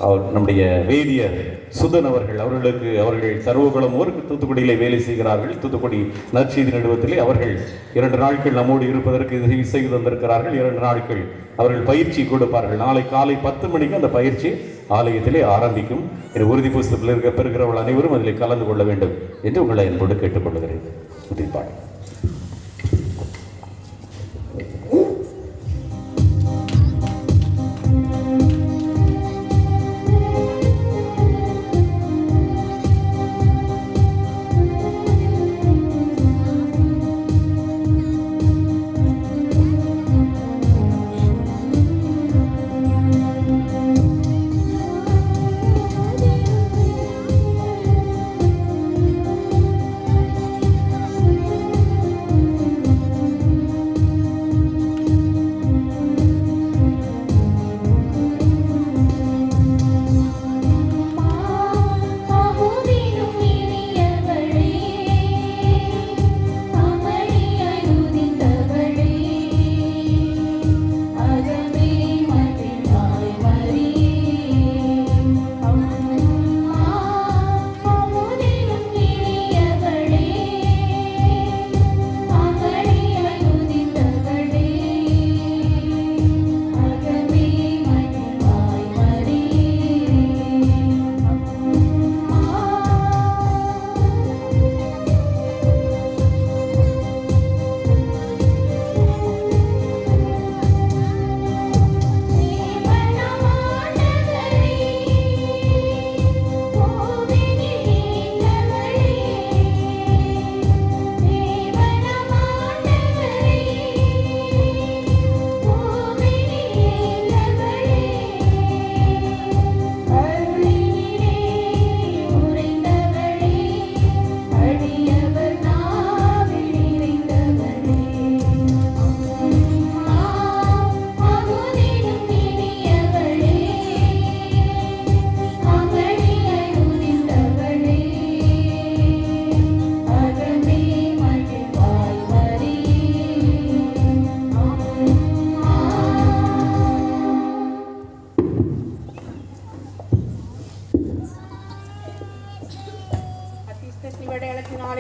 அவர் நம்முடைய வேதியர் சுதன் அவர்கள் சர்வகுளம் ஊருக்கு தூத்துக்குடியிலே வேலை செய்கிறார்கள். தூத்துக்குடி நற்செய்தி நிறுவனத்திலே அவர்கள் 2 நாட்கள் நம்மோடு இருப்பதற்கு செய்து தந்திருக்கிறார்கள். 2 நாட்கள் அவர்கள் பயிற்சி கொடுப்பார்கள். நாளை காலை 10 மணிக்கு அந்த பயிற்சி ஆலயத்திலே ஆரம்பிக்கும். உறுதி புஸ்தகத்தில் பெறுகிறவர்கள் அனைவரும் அதில் கலந்து கொள்ள வேண்டும் என்று உங்களை என்போடு கேட்டுக்கொள்கிறேன். உதிப்பாடு.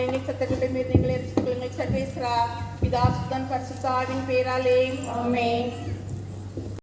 எங்கள் சத்தங்களை மீது எங்களை ரட்சித்துக் கொள்ளுங்கள் சர்வேஸ்வரா பிதா சுதன் பரிசுத்த ஆவியின் பேராலே ஆமென்.